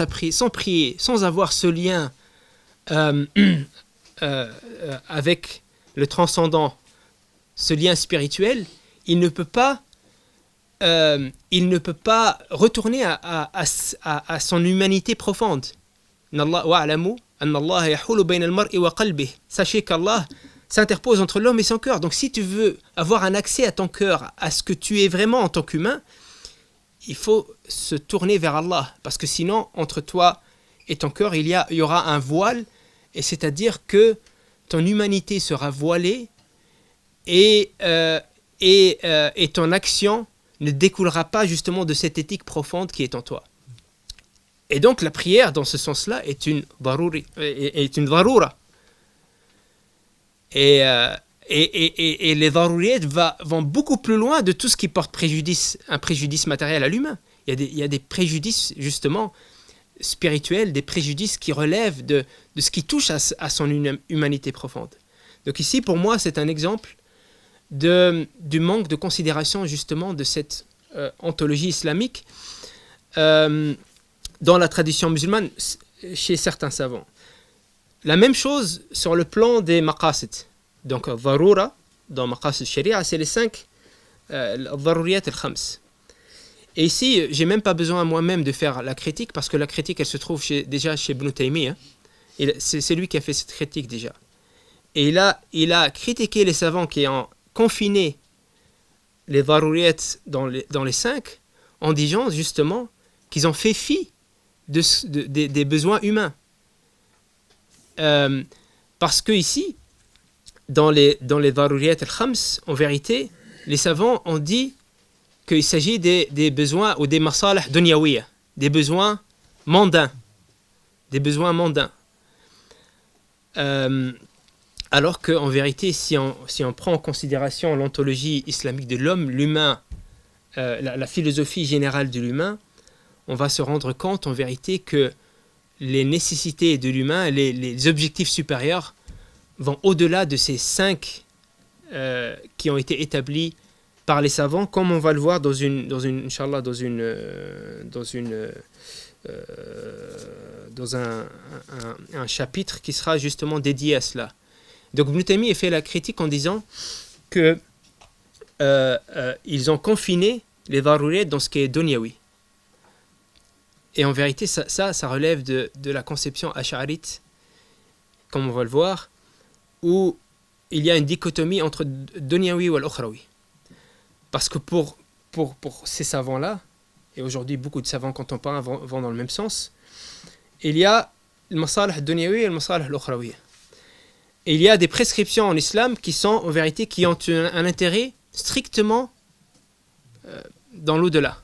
prier, sans avoir ce lien avec le transcendant, ce lien spirituel, il ne peut pas retourner à son humanité profonde. Sachez qu'Allah s'interpose entre l'homme et son cœur. Donc si tu veux avoir un accès à ton cœur, à ce que tu es vraiment en tant qu'humain, il faut se tourner vers Allah. Parce que sinon, entre toi et ton cœur, il y aura un voile, et c'est-à-dire que ton humanité sera voilée et ton action ne découlera pas justement de cette éthique profonde qui est en toi. Et donc la prière, dans ce sens-là, est une darura. Et les daruriyat vont beaucoup plus loin de tout ce qui porte un préjudice matériel à l'humain. Il y a des préjudices, justement, spirituels, des préjudices qui relèvent de ce qui touche à son humanité profonde. Donc ici, pour moi, c'est un exemple du manque de considération, justement, de cette ontologie islamique dans la tradition musulmane chez certains savants. La même chose sur le plan des maqasid. Donc, darura, dans maqasid sharia, c'est les 5 daruriyat al-khams. Et ici, j'ai même pas besoin moi-même de faire la critique, parce que la critique, elle se trouve déjà chez Ibn Taymiyyah. C'est lui qui a fait cette critique déjà. Et il a critiqué les savants qui ont confiné les daruriyat dans les 5, en disant justement qu'ils ont fait fi des besoins humains. Parce que ici, dans les daruriyat al-khams, en vérité, les savants ont dit qu'il s'agit des besoins ou des masalah dunyawiya, des besoins mondains. Des besoins mondains. Alors qu'en vérité, si on prend en considération l'ontologie islamique de l'homme, l'humain, la philosophie générale de l'humain, on va se rendre compte en vérité que les nécessités de l'humain, les objectifs supérieurs, vont au-delà de ces 5 qui ont été établis par les savants, comme on va le voir dans un chapitre qui sera justement dédié à cela. Donc Ibn Taymiyyah fait la critique en disant que ils ont confiné les daruriyat dans ce qui est dunyawi. Et en vérité, ça relève de la conception ash'arite, comme on va le voir, où il y a une dichotomie entre dunyawi ou al-ukhrawi. Parce que pour ces savants-là, et aujourd'hui beaucoup de savants contemporains vont dans le même sens, il y a le masalah dunyawi et le masalah al-ukhrawi. Et il y a des prescriptions en islam qui sont en vérité qui ont un intérêt strictement dans l'au-delà.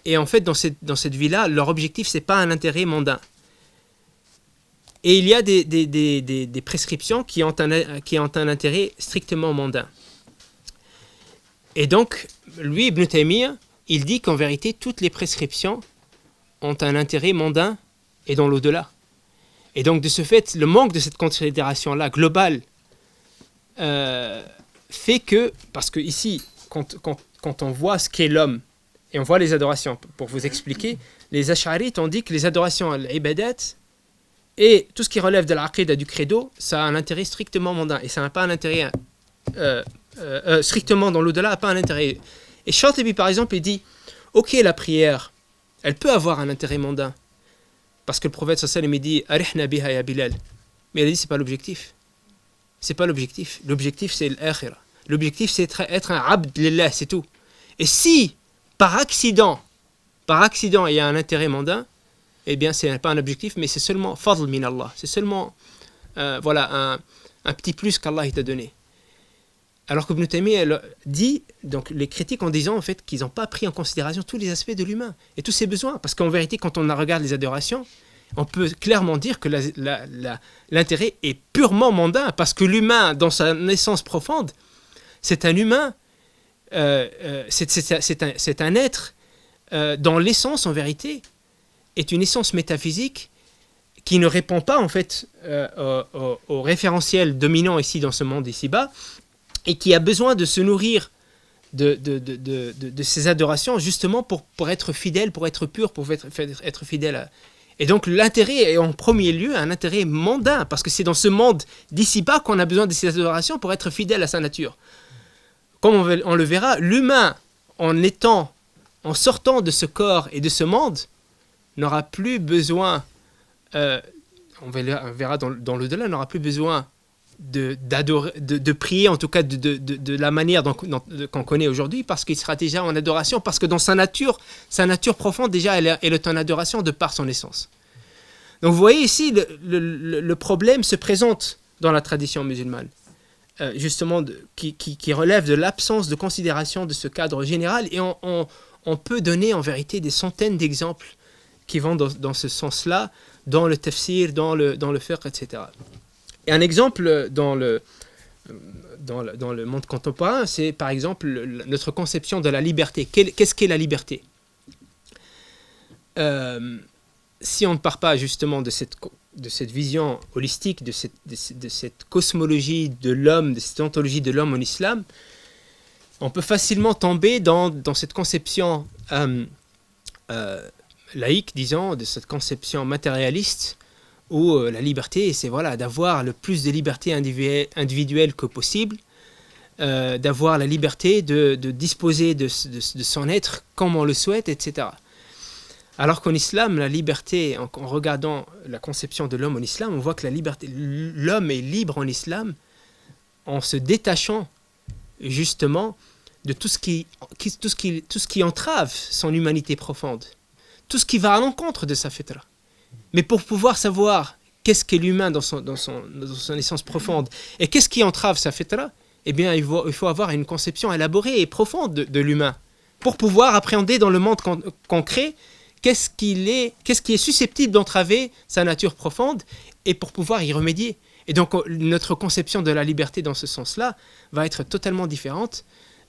Et en fait, dans cette vie-là, leur objectif, c'est pas un intérêt mondain. Et il y a des prescriptions qui ont un intérêt strictement mondain. Et donc, lui, Ibn Taymiyyah, il dit qu'en vérité, toutes les prescriptions ont un intérêt mondain et dans l'au-delà. Et donc, de ce fait, le manque de cette considération-là, globale, fait que, parce que ici, quand on voit ce qu'est l'homme, et on voit les adorations, pour vous expliquer, les ash'arites ont dit que les adorations, l'ibadat, et tout ce qui relève de l'aqida du credo, ça a un intérêt strictement mondain, et ça n'a pas un intérêt strictement dans l'au-delà, n'a pas un intérêt. Et Shatibi, par exemple, il dit, ok, la prière, elle peut avoir un intérêt mondain, parce que le prophète sallallahu alayhi wa sallam, il dit, arihna biha ya Bilal. Mais il a dit, c'est pas l'objectif. C'est pas l'objectif. L'objectif, c'est l'akhira. L'objectif, c'est être un abd lillah, c'est tout. Et si, par accident, il y a un intérêt mondain, eh bien, ce n'est pas un objectif, mais c'est seulement fadl min Allah. C'est seulement un petit plus qu'Allah t'a donné. Alors que Ibn Taymiyyah dit, donc les critiques en disant en fait qu'ils n'ont pas pris en considération tous les aspects de l'humain et tous ses besoins. Parce qu'en vérité, quand on regarde les adorations, on peut clairement dire que l'intérêt est purement mondain, parce que l'humain, dans sa essence profonde, c'est un humain, c'est un être dont l'essence, en vérité, est une essence métaphysique qui ne répond pas, en fait, au référentiel dominant ici, dans ce monde ici-bas, et qui a besoin de se nourrir de ces adorations, justement pour être fidèle, pour être pur, pour être fidèle. Et donc l'intérêt est en premier lieu un intérêt mondain, parce que c'est dans ce monde d'ici-bas qu'on a besoin de ces adorations pour être fidèle à sa nature. Comme on le verra, l'humain, en sortant de ce corps et de ce monde, n'aura plus besoin, on verra dans l'au-delà, n'aura plus besoin de prier, en tout cas de la manière qu'on connaît aujourd'hui, parce qu'il sera déjà en adoration, parce que dans sa nature profonde, déjà, elle est en adoration de par son essence. Donc vous voyez ici, le problème se présente dans la tradition musulmane. justement qui relève de l'absence de considération de ce cadre général, et on peut donner en vérité des centaines d'exemples qui vont dans ce sens-là, dans le tafsir, dans le fiqh, etc. Et un exemple dans le monde contemporain, c'est par exemple notre conception de la liberté. Qu'est-ce qu'est la liberté ? Si on ne part pas justement de cette vision holistique, de cette cosmologie de l'homme, de cette ontologie de l'homme en islam, on peut facilement tomber dans cette conception laïque, disons, de cette conception matérialiste, où la liberté, c'est d'avoir le plus de liberté individuelle que possible, d'avoir la liberté de disposer de son être comme on le souhaite, etc. Alors qu'en islam, la liberté, en regardant la conception de l'homme en islam, on voit que l'homme est libre en islam en se détachant justement de tout ce qui entrave son humanité profonde, tout ce qui va à l'encontre de sa fitra. Mais pour pouvoir savoir qu'est-ce qu'est l'humain dans son essence profonde et qu'est-ce qui entrave sa fitra, eh bien il faut avoir une conception élaborée et profonde de l'humain pour pouvoir appréhender dans le monde concret qu'est-ce qui est susceptible d'entraver sa nature profonde et pour pouvoir y remédier. Et donc notre conception de la liberté dans ce sens-là va être totalement différente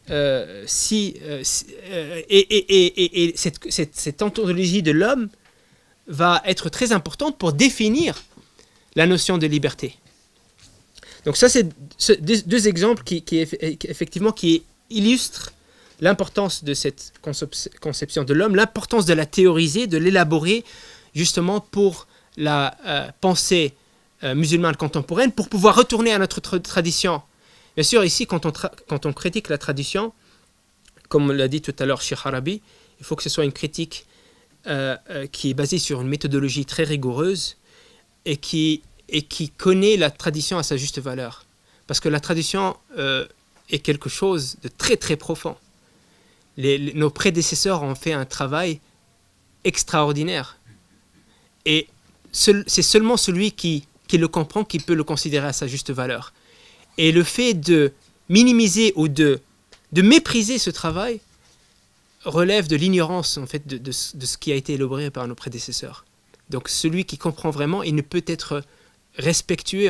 et cette ontologie de l'homme va être très importante pour définir la notion de liberté. Donc ça, c'est deux exemples qui illustrent l'importance de cette conception de l'homme, l'importance de la théoriser, de l'élaborer, justement pour la pensée musulmane contemporaine, pour pouvoir retourner à notre tradition. Bien sûr, ici, quand on critique la tradition, comme l'a dit tout à l'heure Cheikh Arabi, il faut que ce soit une critique qui est basée sur une méthodologie très rigoureuse et qui connaît la tradition à sa juste valeur. Parce que la tradition est quelque chose de très très profond. Nos prédécesseurs ont fait un travail extraordinaire. Et c'est seulement celui qui le comprend qui peut le considérer à sa juste valeur. Et le fait de minimiser ou de mépriser ce travail relève de l'ignorance en fait, de ce qui a été élaboré par nos prédécesseurs. Donc celui qui comprend vraiment, il ne peut être respectueux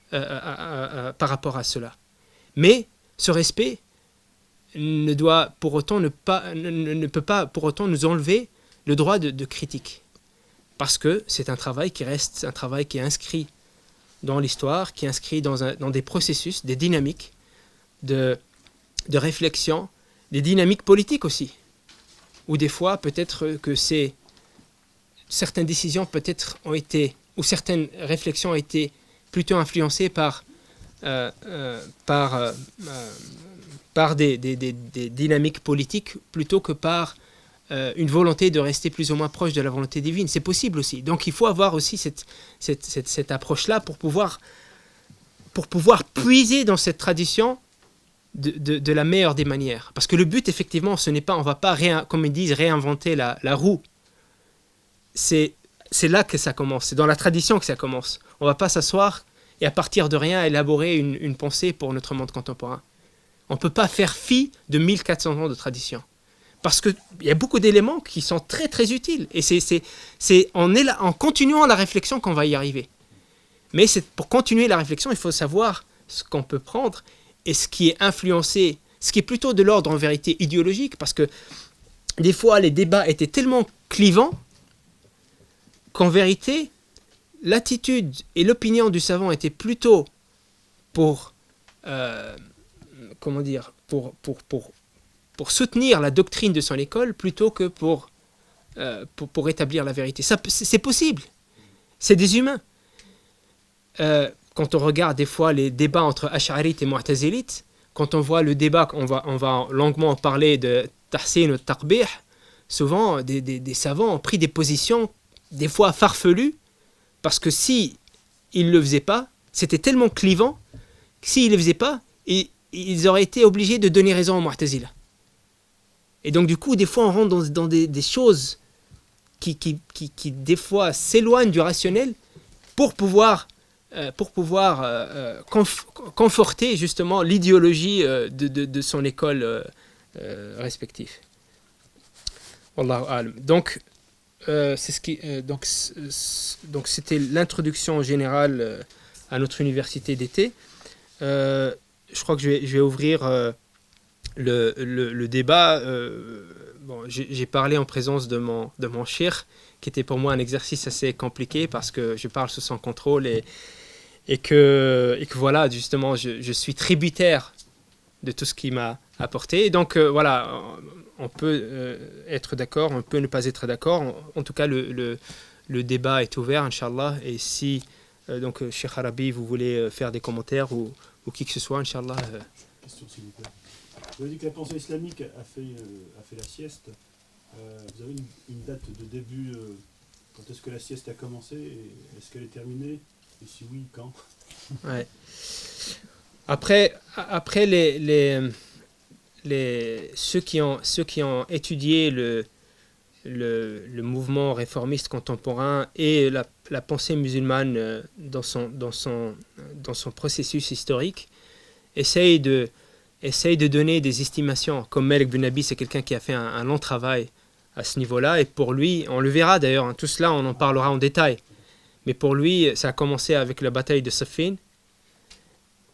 par rapport à cela. Mais ce respect ne peut pas pour autant nous enlever le droit de critique. Parce que c'est un travail qui reste un travail qui est inscrit dans l'histoire, qui est inscrit dans des processus, des dynamiques de réflexion, des dynamiques politiques aussi. Où des fois, peut-être que certaines décisions peut-être ont été, ou certaines réflexions ont été plutôt influencées par des dynamiques politiques plutôt que par une volonté de rester plus ou moins proche de la volonté divine. C'est possible aussi. Donc il faut avoir aussi cette approche-là pour pouvoir puiser dans cette tradition de la meilleure des manières. Parce que le but, effectivement, ce n'est pas, on ne va pas, comme ils disent, réinventer la roue. C'est là que ça commence. C'est dans la tradition que ça commence. On ne va pas s'asseoir et à partir de rien élaborer une pensée pour notre monde contemporain. On ne peut pas faire fi de 1400 ans de tradition. Parce qu'il y a beaucoup d'éléments qui sont très très utiles. Et c'est en continuant la réflexion qu'on va y arriver. Mais pour continuer la réflexion, il faut savoir ce qu'on peut prendre et ce qui est influencé, ce qui est plutôt de l'ordre en vérité idéologique, parce que des fois les débats étaient tellement clivants qu'en vérité, l'attitude et l'opinion du savant étaient plutôt pour soutenir la doctrine de son école plutôt que pour établir la vérité. Ça, c'est possible. C'est des humains. Quand on regarde des fois les débats entre Ash'arites et Mu'tazilites, quand on voit le débat, on va longuement en parler de Tahsin ou Taqbih, souvent des savants ont pris des positions des fois farfelues, parce que si ils ne le faisaient pas, c'était tellement clivant que s'ils ne le faisaient pas, ils auraient été obligés de donner raison aux Mu'tazila. Et donc du coup, des fois, on rentre dans des choses qui des fois s'éloignent du rationnel pour pouvoir conforter justement l'idéologie de son école respective. Wallahu a'lam. Donc, donc c'était l'introduction générale à notre université d'été. Je crois que je vais ouvrir le débat. J'ai parlé en présence de mon cheikh, qui était pour moi un exercice assez compliqué parce que je parle sous son contrôle et que voilà, justement, je suis tributaire de tout ce qu'il m'a apporté. Et donc, voilà, on peut être d'accord, on peut ne pas être d'accord. En tout cas, le débat est ouvert, Inch'Allah. Et si, donc, Cheikh Arabi, vous voulez faire des commentaires ou qui que ce soit, Inch'Allah. Question, s'il vous plaît. Vous avez dit que la pensée islamique a fait la sieste. Vous avez une date de début, quand est-ce que la sieste a commencé et est-ce qu'elle est terminée? Et si oui, quand? Ouais. Après ceux qui ont étudié le mouvement réformiste contemporain et la pensée musulmane dans son processus historique essayent de donner des estimations. Comme Malik bin Abi, c'est quelqu'un qui a fait un long travail à ce niveau-là, et pour lui, on le verra d'ailleurs, hein, tout cela on en parlera en détail, mais pour lui ça a commencé avec la bataille de Siffin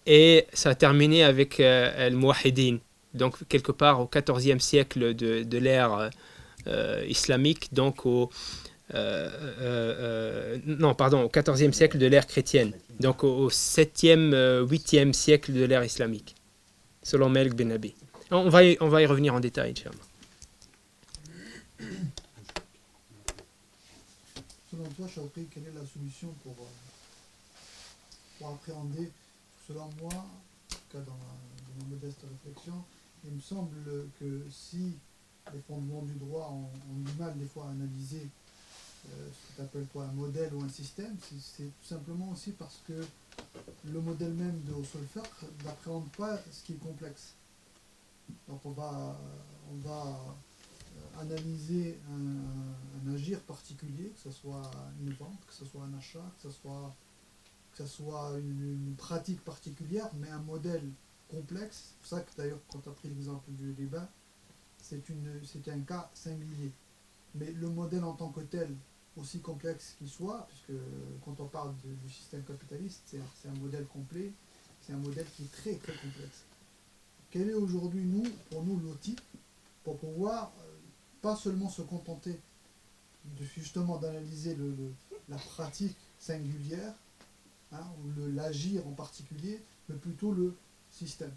et ça a terminé avec Al-Muwahhidin, donc quelque part au XIVe siècle de l'ère islamique, donc au XIVe siècle de l'ère chrétienne, donc au 7e, 8e siècle de l'ère islamique, selon Malik bin Abi. On va y revenir en détail, Inch'Allah. Selon toi, Chakri, quelle est la solution pour appréhender? Selon moi, en tout cas dans ma modeste réflexion, il me semble que si les fondements du droit ont du mal des fois à analyser ce que tu appelles toi un modèle ou un système, c'est tout simplement aussi parce que le modèle même de Usul Fiqh n'appréhende pas ce qui est complexe. Donc on va analyser un agir particulier, que ce soit une vente, que ce soit un achat, que ce soit une pratique particulière, mais un modèle complexe. C'est pour ça que d'ailleurs, quand tu as pris l'exemple du débat, c'est un cas singulier. Mais le modèle en tant que tel, aussi complexe qu'il soit, puisque quand on parle du système capitaliste, c'est un modèle complet, c'est un modèle qui est très très complexe. Quel est aujourd'hui, pour nous, l'outil pour pouvoir pas seulement se contenter justement d'analyser la pratique singulière, hein, ou l'agir en particulier, mais plutôt le système.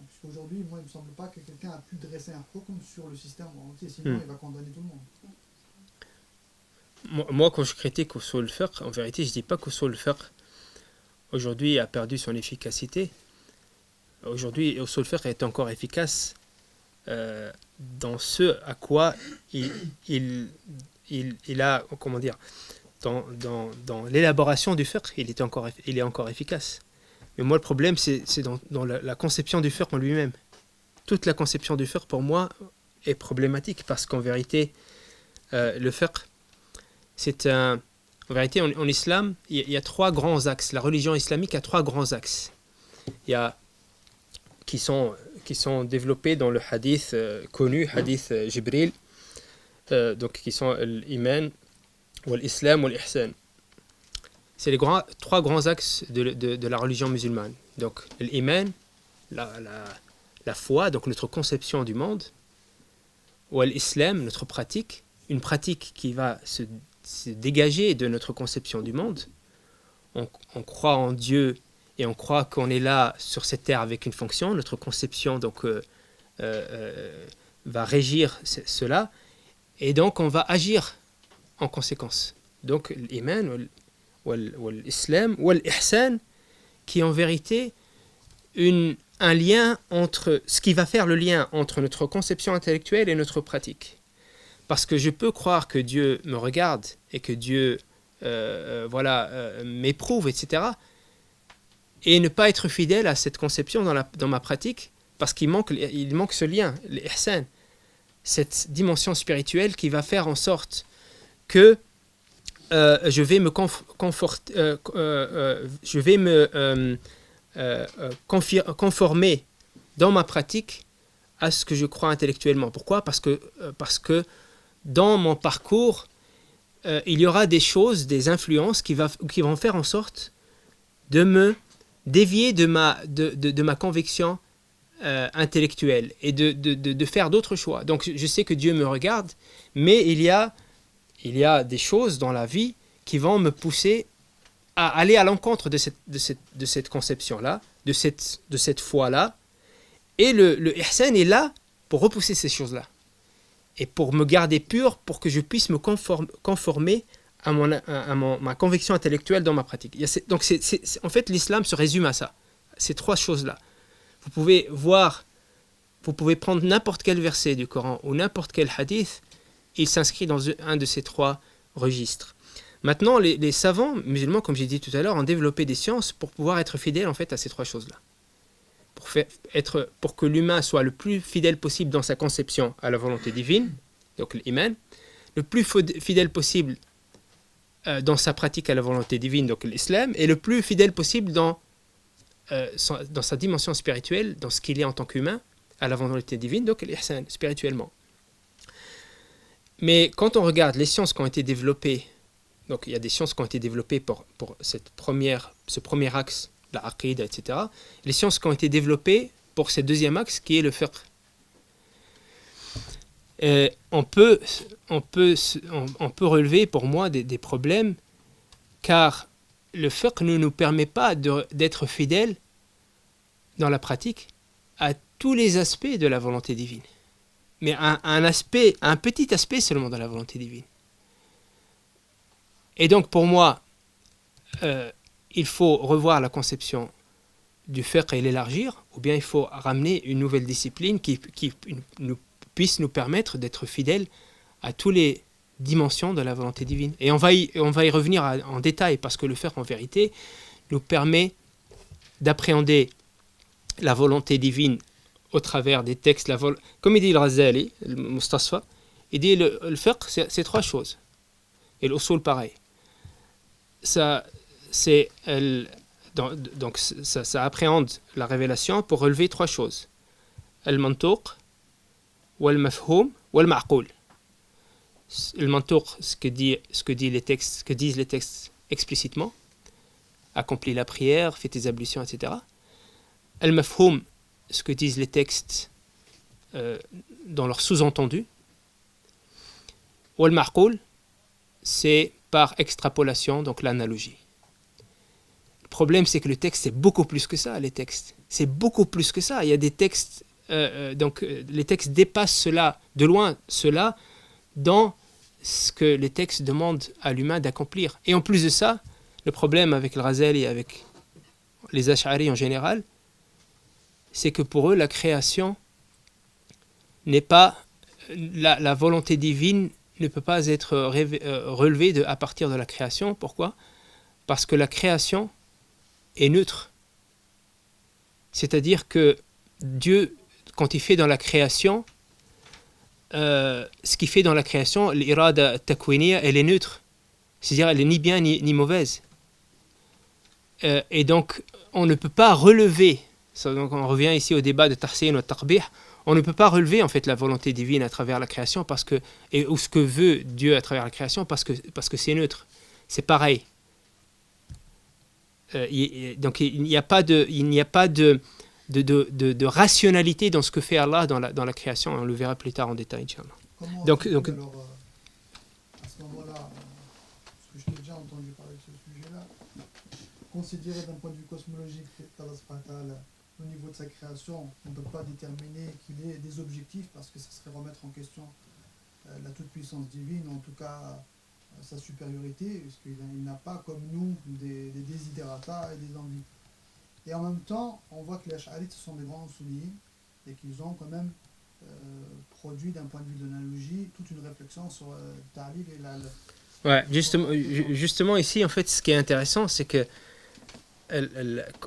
Puisqu'aujourd'hui, moi, il ne me semble pas que quelqu'un a pu dresser un hukm sur le système en entier, sinon il va condamner tout le monde. Moi, quand je critique Usul Fiqh, en vérité, je ne dis pas qu'Usul Fiqh aujourd'hui a perdu son efficacité. Aujourd'hui, Usul Fiqh est encore efficace dans ce à quoi il a, comment dire, dans l'élaboration du fiqh, il est encore efficace. Mais moi, le problème, c'est dans la conception du fiqh en lui-même. Toute la conception du fiqh, pour moi, est problématique parce qu'en vérité, le fiqh, en vérité, en islam, il y a trois grands axes. La religion islamique a trois grands axes. Il y a qui sont développés dans le hadith connu, hadith Jibril, donc qui sont l'iman, l'islam ou l'ihsan. C'est les trois grands axes de la religion musulmane. Donc l'iman, la foi, donc notre conception du monde, ou l'islam, notre pratique, une pratique qui va se dégager de notre conception du monde. On croit en Dieu et on croit qu'on est là sur cette terre avec une fonction. Notre conception donc va régir cela, et donc on va agir en conséquence. Donc l'iman, l'islam, l'ihsan, qui est en vérité un lien entre ce qui va faire le lien entre notre conception intellectuelle et notre pratique. Parce que je peux croire que Dieu me regarde et que Dieu m'éprouve, etc. Et ne pas être fidèle à cette conception dans ma pratique, parce qu'il manque ce lien, l'ihsan, cette dimension spirituelle qui va faire en sorte que je vais me conformer dans ma pratique à ce que je crois intellectuellement. Pourquoi ? Parce que dans mon parcours, il y aura des choses, des influences qui vont faire en sorte de me dévier de ma conviction intellectuelle et de faire d'autres choix. Donc je sais que Dieu me regarde, mais il y a des choses dans la vie qui vont me pousser à aller à l'encontre de cette conception-là, de cette foi-là. Et le ihsan est là pour repousser ces choses-là et pour me garder pur, pour que je puisse me conformer à ma conviction intellectuelle dans ma pratique. Donc en fait, l'islam se résume à ça, ces trois choses-là. Vous pouvez prendre n'importe quel verset du Coran ou n'importe quel hadith, il s'inscrit dans un de ces trois registres. Maintenant, les savants musulmans, comme j'ai dit tout à l'heure, ont développé des sciences pour pouvoir être fidèles en fait à ces trois choses-là. Pour que l'humain soit le plus fidèle possible dans sa conception à la volonté divine, donc l'iman, le plus fidèle possible dans sa pratique à la volonté divine, donc l'islam, et le plus fidèle possible dans sa dimension spirituelle, dans ce qu'il est en tant qu'humain, à la volonté divine, donc l'ihsan, spirituellement. Mais quand on regarde les sciences qui ont été développées, donc il y a des sciences qui ont été développées pour ce premier axe, la aqida, etc. Les sciences qui ont été développées pour ce deuxième axe qui est le fiqh. On peut relever pour moi des problèmes, car le fiqh ne nous permet pas d'être fidèles dans la pratique à tous les aspects de la volonté divine, mais un petit aspect seulement de la volonté divine. Et donc pour moi, il faut revoir la conception du fiqh et l'élargir, ou bien il faut ramener une nouvelle discipline qui puisse nous permettre d'être fidèles à toutes les dimensions de la volonté divine. Et on va y revenir en détail, parce que le fiqh en vérité nous permet d'appréhender la volonté divine au travers des textes. Comme il dit le Ghazali, le Mustasfa, il dit le fiqh c'est trois choses. Et l'usul pareil. Donc ça appréhende la révélation pour relever trois choses. Al-mantuq, wal-mafhoum, wal-ma'qoul. Le mantuq, ce que disent les textes explicitement, accomplis la prière, fais tes ablutions, etc. Al-mafhoum, ce que disent les textes dans leur sous-entendu. Wal-ma'qoul, c'est par extrapolation, donc l'analogie. Le problème, c'est que le texte, c'est beaucoup plus que ça, les textes. C'est beaucoup plus que ça. Il y a des textes, les textes dépassent de loin cela, dans ce que les textes demandent à l'humain d'accomplir. Et en plus de ça, le problème avec le Ghazali et avec les Ash'ari en général, c'est que pour eux, la création n'est pas... La volonté divine ne peut pas être relevée à partir de la création. Pourquoi ? Parce que la création est neutre. C'est-à-dire que Dieu, quand il fait dans la création, ce qu'il fait dans la création, l'irada takwiniya, elle est neutre. C'est-à-dire elle est ni bien ni mauvaise. Et donc, on ne peut pas relever, donc on revient ici au débat de tahsin ou taqbih, on ne peut pas relever en fait la volonté divine à travers la création, ou ce que veut Dieu à travers la création, parce que c'est neutre. C'est pareil. Donc il n'y a pas de rationalité dans ce que fait Allah dans la création. On le verra plus tard en détail, Inch'Allah. Donc, alors, à ce moment-là, parce que je t'ai déjà entendu parler de ce sujet-là, considérer d'un point de vue cosmologique au niveau de sa création, on ne peut pas déterminer qu'il ait des objectifs, parce que ça serait remettre en question la toute-puissance divine, en tout cas sa supériorité, puisqu'il n'a pas comme nous des desiderata et des envies. Et en même temps, on voit que les Ash'arites sont des grands souliers et qu'ils ont quand même produit d'un point de vue d'analogie toute une réflexion sur le ta'lil et la... Ouais, justement ici, en fait, ce qui est intéressant, c'est que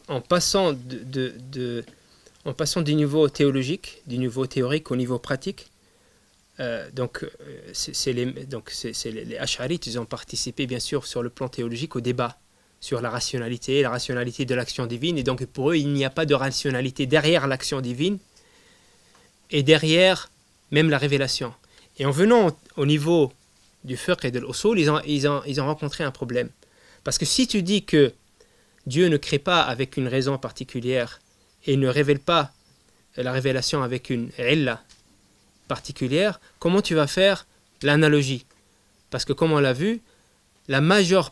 en passant du niveau théologique, du niveau théorique au niveau pratique, les Ash'arites, ils ont participé bien sûr sur le plan théologique au débat sur la rationalité de l'action divine, et donc pour eux il n'y a pas de rationalité derrière l'action divine et derrière même la révélation. Et en venant au niveau du fiqh et de l'usul, ils ont rencontré un problème. Parce que si tu dis que Dieu ne crée pas avec une raison particulière et ne révèle pas la révélation avec une illa particulière, comment tu vas faire l'analogie? Parce que comme on l'a vu, la majeure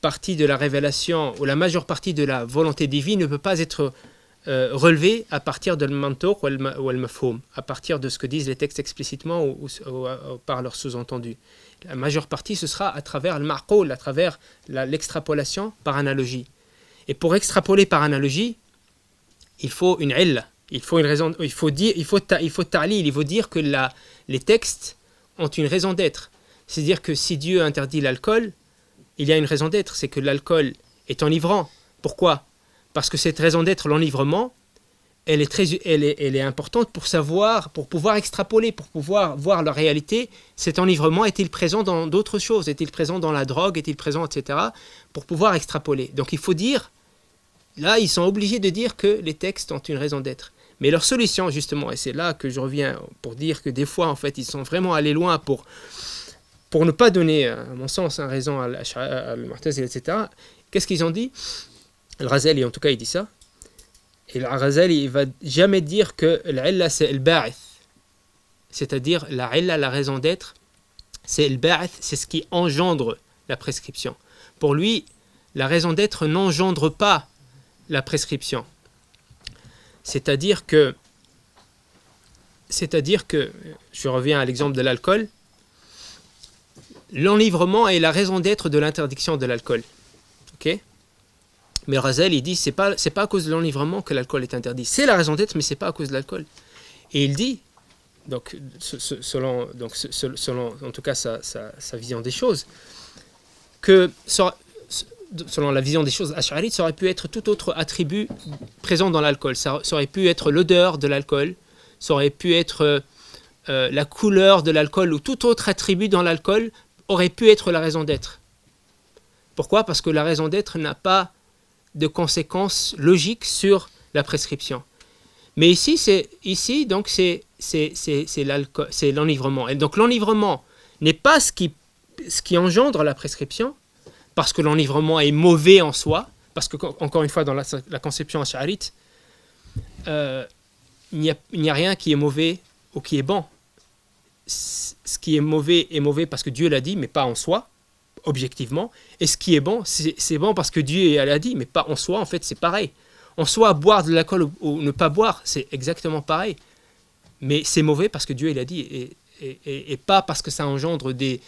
partie de la révélation ou la majeure partie de la volonté divine ne peut pas être relevée à partir de l'mantuq ou al-mafhum, à partir de ce que disent les textes explicitement ou par leur sous-entendu. La majeure partie, ce sera à travers le ma'qoul, à travers l'extrapolation par analogie. Et pour extrapoler par analogie, il faut une illa, il faut une raison, il faut ta'lil, il faut dire que les textes ont une raison d'être. C'est-à-dire que si Dieu interdit l'alcool, il y a une raison d'être, c'est que l'alcool est enivrant. Pourquoi? Parce que cette raison d'être, l'enivrement, elle est importante pour pouvoir extrapoler, pour pouvoir voir la réalité. Cet enivrement est-il présent dans d'autres choses? Est-il présent dans la drogue? Est-il présent, etc. Pour pouvoir extrapoler. Donc il faut dire, là, ils sont obligés de dire que les textes ont une raison d'être. Mais leur solution, justement, et c'est là que je reviens pour dire que des fois, en fait, ils sont vraiment allés loin pour ne pas donner, à mon sens, raison à al-Mu'tazila, etc. Qu'est-ce qu'ils ont dit? Al-Ghazali, en tout cas, il dit ça. Et Al-Ghazali, il va jamais dire que l'illa, c'est al-ba'ith. C'est-à-dire, la raison d'être, c'est al-ba'ith, c'est ce qui engendre la prescription. Pour lui, la raison d'être n'engendre pas la prescription. C'est-à-dire que, je reviens à l'exemple de l'alcool, l'enivrement est la raison d'être de l'interdiction de l'alcool. Ok? Mais Ghazali, il dit, c'est pas à cause de l'enivrement que l'alcool est interdit. C'est la raison d'être, mais c'est pas à cause de l'alcool. Et il dit, donc, selon en tout cas sa vision des choses, que selon la vision des choses ash'arite, ça aurait pu être tout autre attribut présent dans l'alcool. Ça aurait pu être l'odeur de l'alcool, ça aurait pu être la couleur de l'alcool, ou tout autre attribut dans l'alcool aurait pu être la raison d'être. Pourquoi? Parce que la raison d'être n'a pas de conséquences logiques sur la prescription. Mais ici, c'est l'enivrement. Et donc l'enivrement n'est pas ce qui engendre la prescription, parce que l'enivrement est mauvais en soi, parce que, encore une fois, dans la conception ash'arite, il n'y a rien qui est mauvais ou qui est bon. Ce qui est mauvais parce que Dieu l'a dit, mais pas en soi, objectivement. Et ce qui est bon, c'est bon parce que Dieu l'a dit, mais pas en soi. En fait, c'est pareil. En soi, boire de l'alcool ou ne pas boire, c'est exactement pareil. Mais c'est mauvais parce que Dieu l'a dit, et pas parce que ça engendre des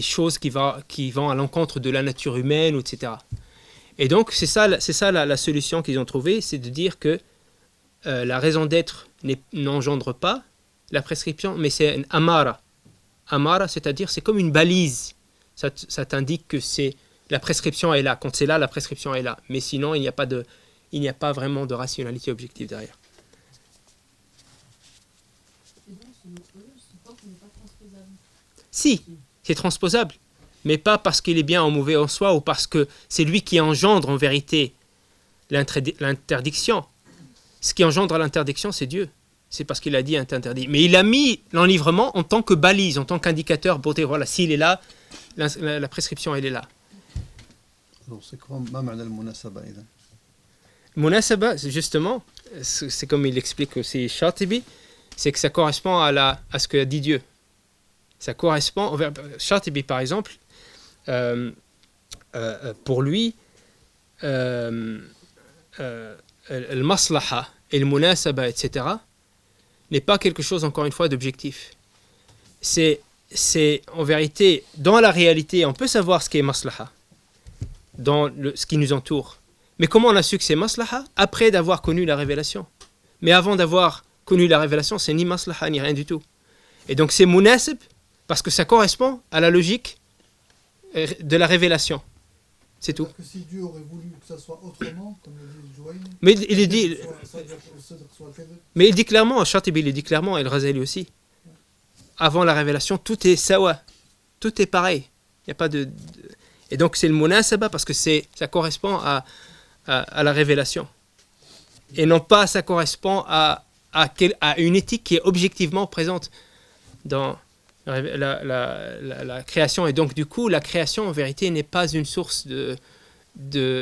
choses qui vont à l'encontre de la nature humaine, etc. Et donc, c'est ça la solution qu'ils ont trouvée, c'est de dire que la raison d'être n'engendre pas la prescription, mais c'est une amara. Amara, c'est-à-dire, c'est comme une balise. Ça t'indique que la prescription est là. Quand c'est là, la prescription est là. Mais sinon, il n'y a pas vraiment de rationalité objective derrière. Et donc, ce point n'est pas transposable. Si, c'est transposable, mais pas parce qu'il est bien ou mauvais en soi, ou parce que c'est lui qui engendre en vérité l'interdiction. Ce qui engendre l'interdiction, c'est Dieu. C'est parce qu'il a dit interdit. Mais il a mis l'enivrement en tant que balise, en tant qu'indicateur pour dire, voilà, s'il est là, la prescription, elle est là. Alors, c'est quoi le munasaba? Munasaba, justement, c'est comme il explique aussi Shatibi, c'est que ça correspond à ce que dit Dieu. Ça correspond, Shatibi par exemple, pour lui, le maslaha et le munasaba, etc., n'est pas quelque chose, encore une fois, d'objectif. C'est en vérité, dans la réalité, on peut savoir ce qu'est maslaha, dans ce qui nous entoure. Mais comment on a su que c'est maslaha? Après d'avoir connu la révélation. Mais avant d'avoir connu la révélation, c'est ni maslaha, ni rien du tout. Et donc c'est munasib, parce que ça correspond à la logique de la révélation. C'est tout. C'est-à-dire que si Dieu aurait voulu que ça soit autrement, comme le dit Jouayn, Mais il dit, mais il dit clairement, Shatibi il dit clairement, et le Razali aussi, avant la révélation, tout est sawa, tout est pareil. Il y a pas et donc c'est le munasaba parce que ça correspond à la révélation. Et non pas ça correspond à une éthique qui est objectivement présente dans la création. Et donc du coup, la création en vérité n'est pas une source d'éthique.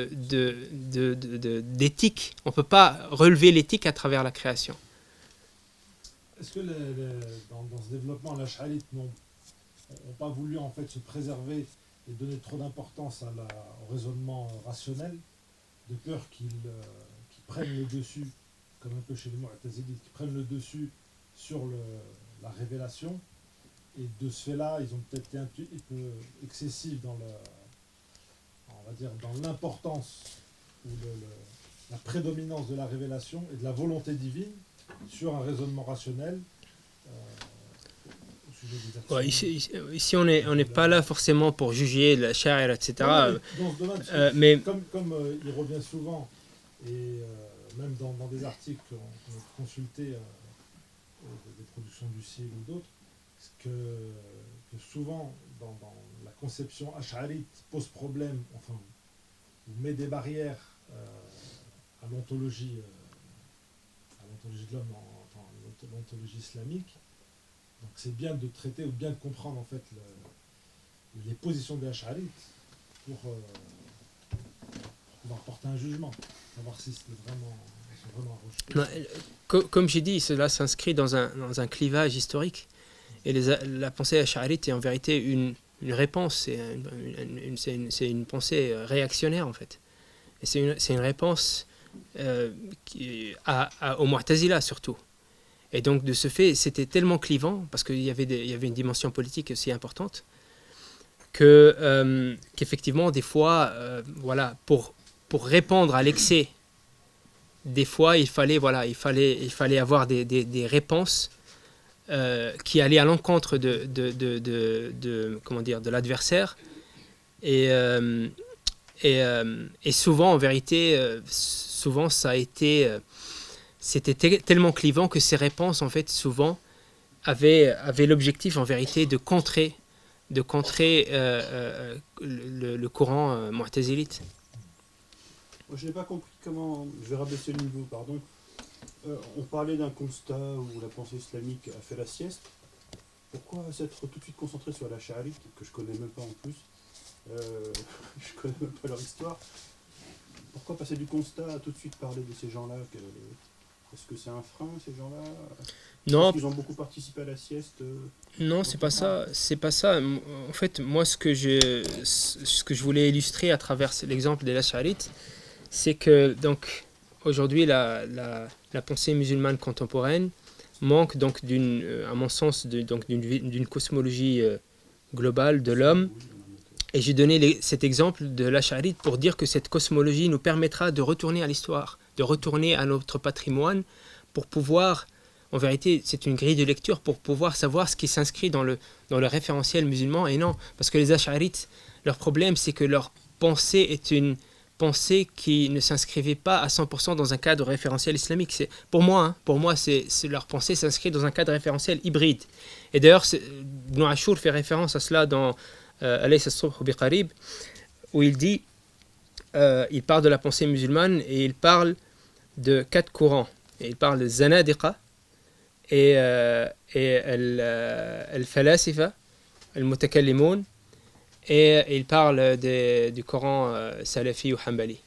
On ne peut pas relever l'éthique à travers la création. Est-ce que dans ce développement, les Ash'arites n'ont pas voulu en fait se préserver et donner trop d'importance au raisonnement rationnel, de peur qu'ils prennent le dessus, comme un peu chez les Mu'tazilites, qui prennent le dessus sur la révélation, et de ce fait-là, ils ont peut-être été un peu excessifs dans l'importance ou la prédominance de la révélation et de la volonté divine sur un raisonnement rationnel au sujet des actions. Ouais, ici on n'est pas là forcément pour juger la charia, etc. Dans ce domaine, mais comme il revient souvent, et même dans des articles qu'on a consultés des productions du CIL ou d'autres, que souvent dans la conception ash'arite pose problème, enfin, ou met des barrières à l'ontologie de l'homme, enfin l'ontologie islamique. Donc c'est bien de traiter ou bien de comprendre en fait les positions des ash'arites pour pouvoir porter un jugement, savoir si ils sont vraiment rejetés. Comme j'ai dit, cela s'inscrit dans un clivage historique. Et la pensée ash'arite est en vérité une réponse, c'est une pensée réactionnaire en fait. Et c'est une réponse au Mu'tazila surtout. Et donc de ce fait, c'était tellement clivant, parce qu'il y avait une dimension politique aussi importante, qu'effectivement, des fois, pour répondre à l'excès, des fois, il fallait avoir des réponses qui allaient à l'encontre de l'adversaire. Et souvent, en vérité, ça a été... c'était tellement clivant que ces réponses, en fait, souvent, avaient l'objectif, en vérité, de contrer le courant mu'tazilite. Moi, je n'ai pas compris comment... Je vais rabaisser le niveau, pardon. On parlait d'un constat où la pensée islamique a fait la sieste. Pourquoi s'être tout de suite concentré sur la Ash'arite, que je connais même pas en plus, je connais même pas leur histoire. Pourquoi passer du constat à tout de suite parler de ces gens-là? Est-ce que c'est un frein, ces gens-là? Non. Ils ont beaucoup participé à la sieste. Non, c'est pas ça. C'est pas ça. En fait, moi, ce que je voulais illustrer à travers l'exemple des Ash'arites, c'est que donc aujourd'hui la pensée musulmane contemporaine manque donc à mon sens, d'une cosmologie globale de l'homme. Et j'ai donné cet exemple de l'Ash'arite pour dire que cette cosmologie nous permettra de retourner à l'histoire, de retourner à notre patrimoine, pour pouvoir, en vérité, c'est une grille de lecture pour pouvoir savoir ce qui s'inscrit dans le référentiel musulman et non. Parce que les Ash'arites, leur problème, c'est que leur pensée est une pensée qui ne s'inscrivait pas à 100% dans un cadre référentiel islamique. Pour moi, leur pensée s'inscrit dans un cadre référentiel hybride. Et d'ailleurs, Ibn Ashur fait référence à cela dans Alaysa as-subh bi qarib, où il dit, il parle de la pensée musulmane et il parle de 4 courants. Et il parle de Zanadiqa et al-Falasifa, al-Mutakallimun, et il parle du Coran Salafi ou Hanbali.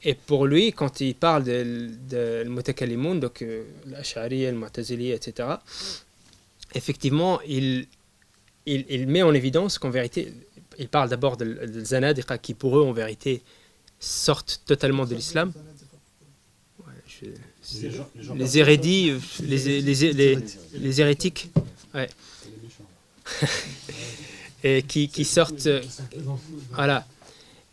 Et pour lui, quand il parle de al-Mutakallimun, donc l'Ash'ari, al-Mu'tazili, etc., effectivement, il met en évidence qu'en vérité, il parle d'abord de Zanadiqa qui pour eux, en vérité, sortent totalement de l'islam. Les hérédits, les hérétiques, ouais. Et qui sortent, voilà.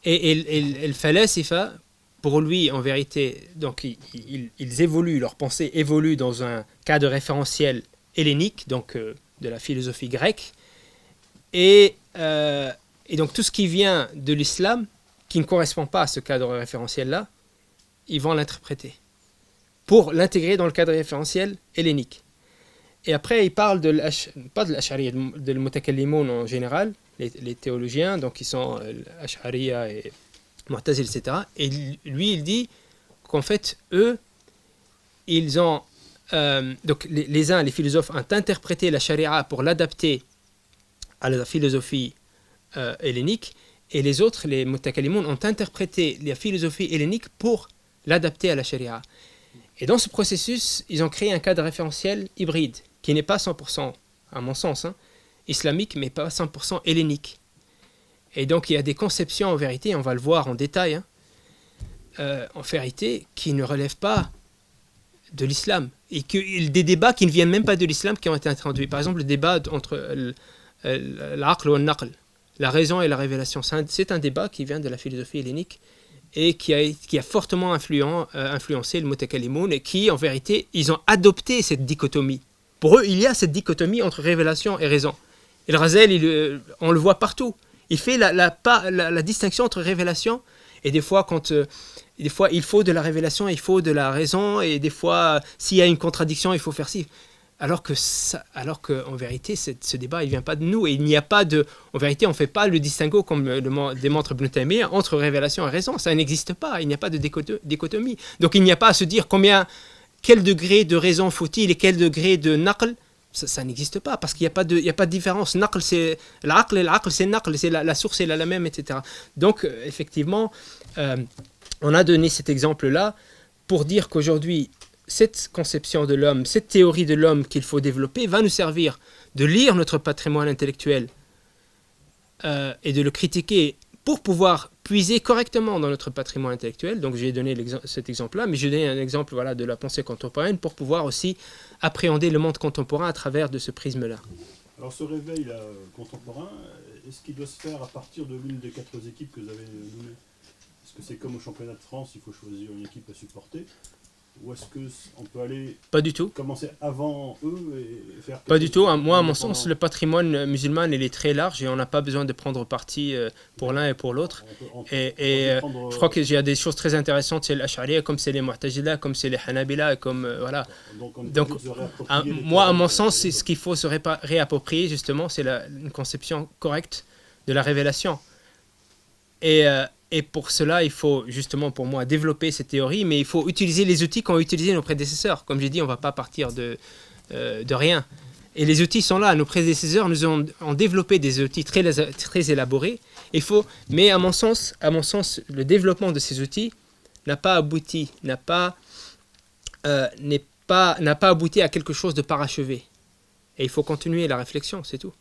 Et le falasifa, pour lui, en vérité, donc ils évoluent, leur pensée évolue dans un cadre référentiel hellénique, donc de la philosophie grecque, et donc tout ce qui vient de l'islam, qui ne correspond pas à ce cadre référentiel-là, ils vont l'interpréter pour l'intégrer dans le cadre référentiel hellénique. Et après, il parle pas de l'Ash'ariya, de l'Mutakallimun en général, les théologiens, donc qui sont Ash'ariya et Mu'tazil, etc. Et lui, il dit qu'en fait, eux, ils ont, donc les philosophes ont interprété la Sharia pour l'adapter à la philosophie hellénique, et les autres, les Mutakallimun, ont interprété la philosophie hellénique pour l'adapter à la Sharia. Et dans ce processus, ils ont créé un cadre référentiel hybride, qui n'est pas 100%, à mon sens, islamique, mais pas 100% hellénique. Et donc il y a des conceptions en vérité, on va le voir en détail, en vérité, qui ne relèvent pas de l'islam. Et des débats qui ne viennent même pas de l'islam qui ont été introduits. Par exemple, le débat entre l'aql ou al-naql, la raison et la révélation. C'est un débat qui vient de la philosophie hellénique et qui a fortement influencé le Mutakallimun, et qui, en vérité, ils ont adopté cette dichotomie. Pour eux, il y a cette dichotomie entre révélation et raison. Et le Razel, on le voit partout. Il fait la distinction entre révélation, et des fois, il faut de la révélation, il faut de la raison, et des fois, s'il y a une contradiction, il faut faire ci. Alors qu'en vérité, ce débat, il ne vient pas de nous. Et il n'y a pas de... En vérité, on ne fait pas le distinguo, comme le démontre Ibn Taymiyyah, entre révélation et raison. Ça n'existe pas. Il n'y a pas de dichotomie. Donc, il n'y a pas à se dire quel degré de raison faut-il et quel degré de naql. Ça n'existe pas, parce qu'il n'y a pas de différence. Naql, c'est l'aql, et l'aql, c'est naql. C'est la source est la même, etc. Donc, effectivement, on a donné cet exemple-là pour dire qu'aujourd'hui, cette conception de l'homme, cette théorie de l'homme qu'il faut développer va nous servir de lire notre patrimoine intellectuel et de le critiquer pour pouvoir puiser correctement dans notre patrimoine intellectuel. Donc j'ai donné cet exemple-là, mais j'ai donné un exemple de la pensée contemporaine pour pouvoir aussi appréhender le monde contemporain à travers de ce prisme-là. Alors ce réveil là, contemporain, est-ce qu'il doit se faire à partir de l'une des 4 équipes que vous avez nommées? Est-ce que c'est comme au championnat de France, il faut choisir une équipe à supporter? Ou est-ce qu'on peut aller Pas du tout. commencer avant eux et faire... Pas du tout. Moi, à mon sens, le patrimoine musulman, il est très large et on n'a pas besoin de prendre parti pour l'un et pour l'autre. Et je crois qu'il y a des choses très intéressantes, c'est l'Ash'ariya, comme c'est les Mu'tazila, comme c'est les Hanabila, comme voilà. Donc moi, à mon sens, c'est ce qu'il faut se réapproprier, justement, c'est une conception correcte de la révélation. Et pour cela, il faut justement, pour moi, développer cette théorie, mais il faut utiliser les outils qu'ont utilisés nos prédécesseurs. Comme j'ai dit, on ne va pas partir de rien. Et les outils sont là. Nos prédécesseurs nous ont développé des outils très élaborés. Mais à mon sens, le développement de ces outils n'a pas abouti, n'a pas abouti à quelque chose de parachevé. Et il faut continuer la réflexion, c'est tout.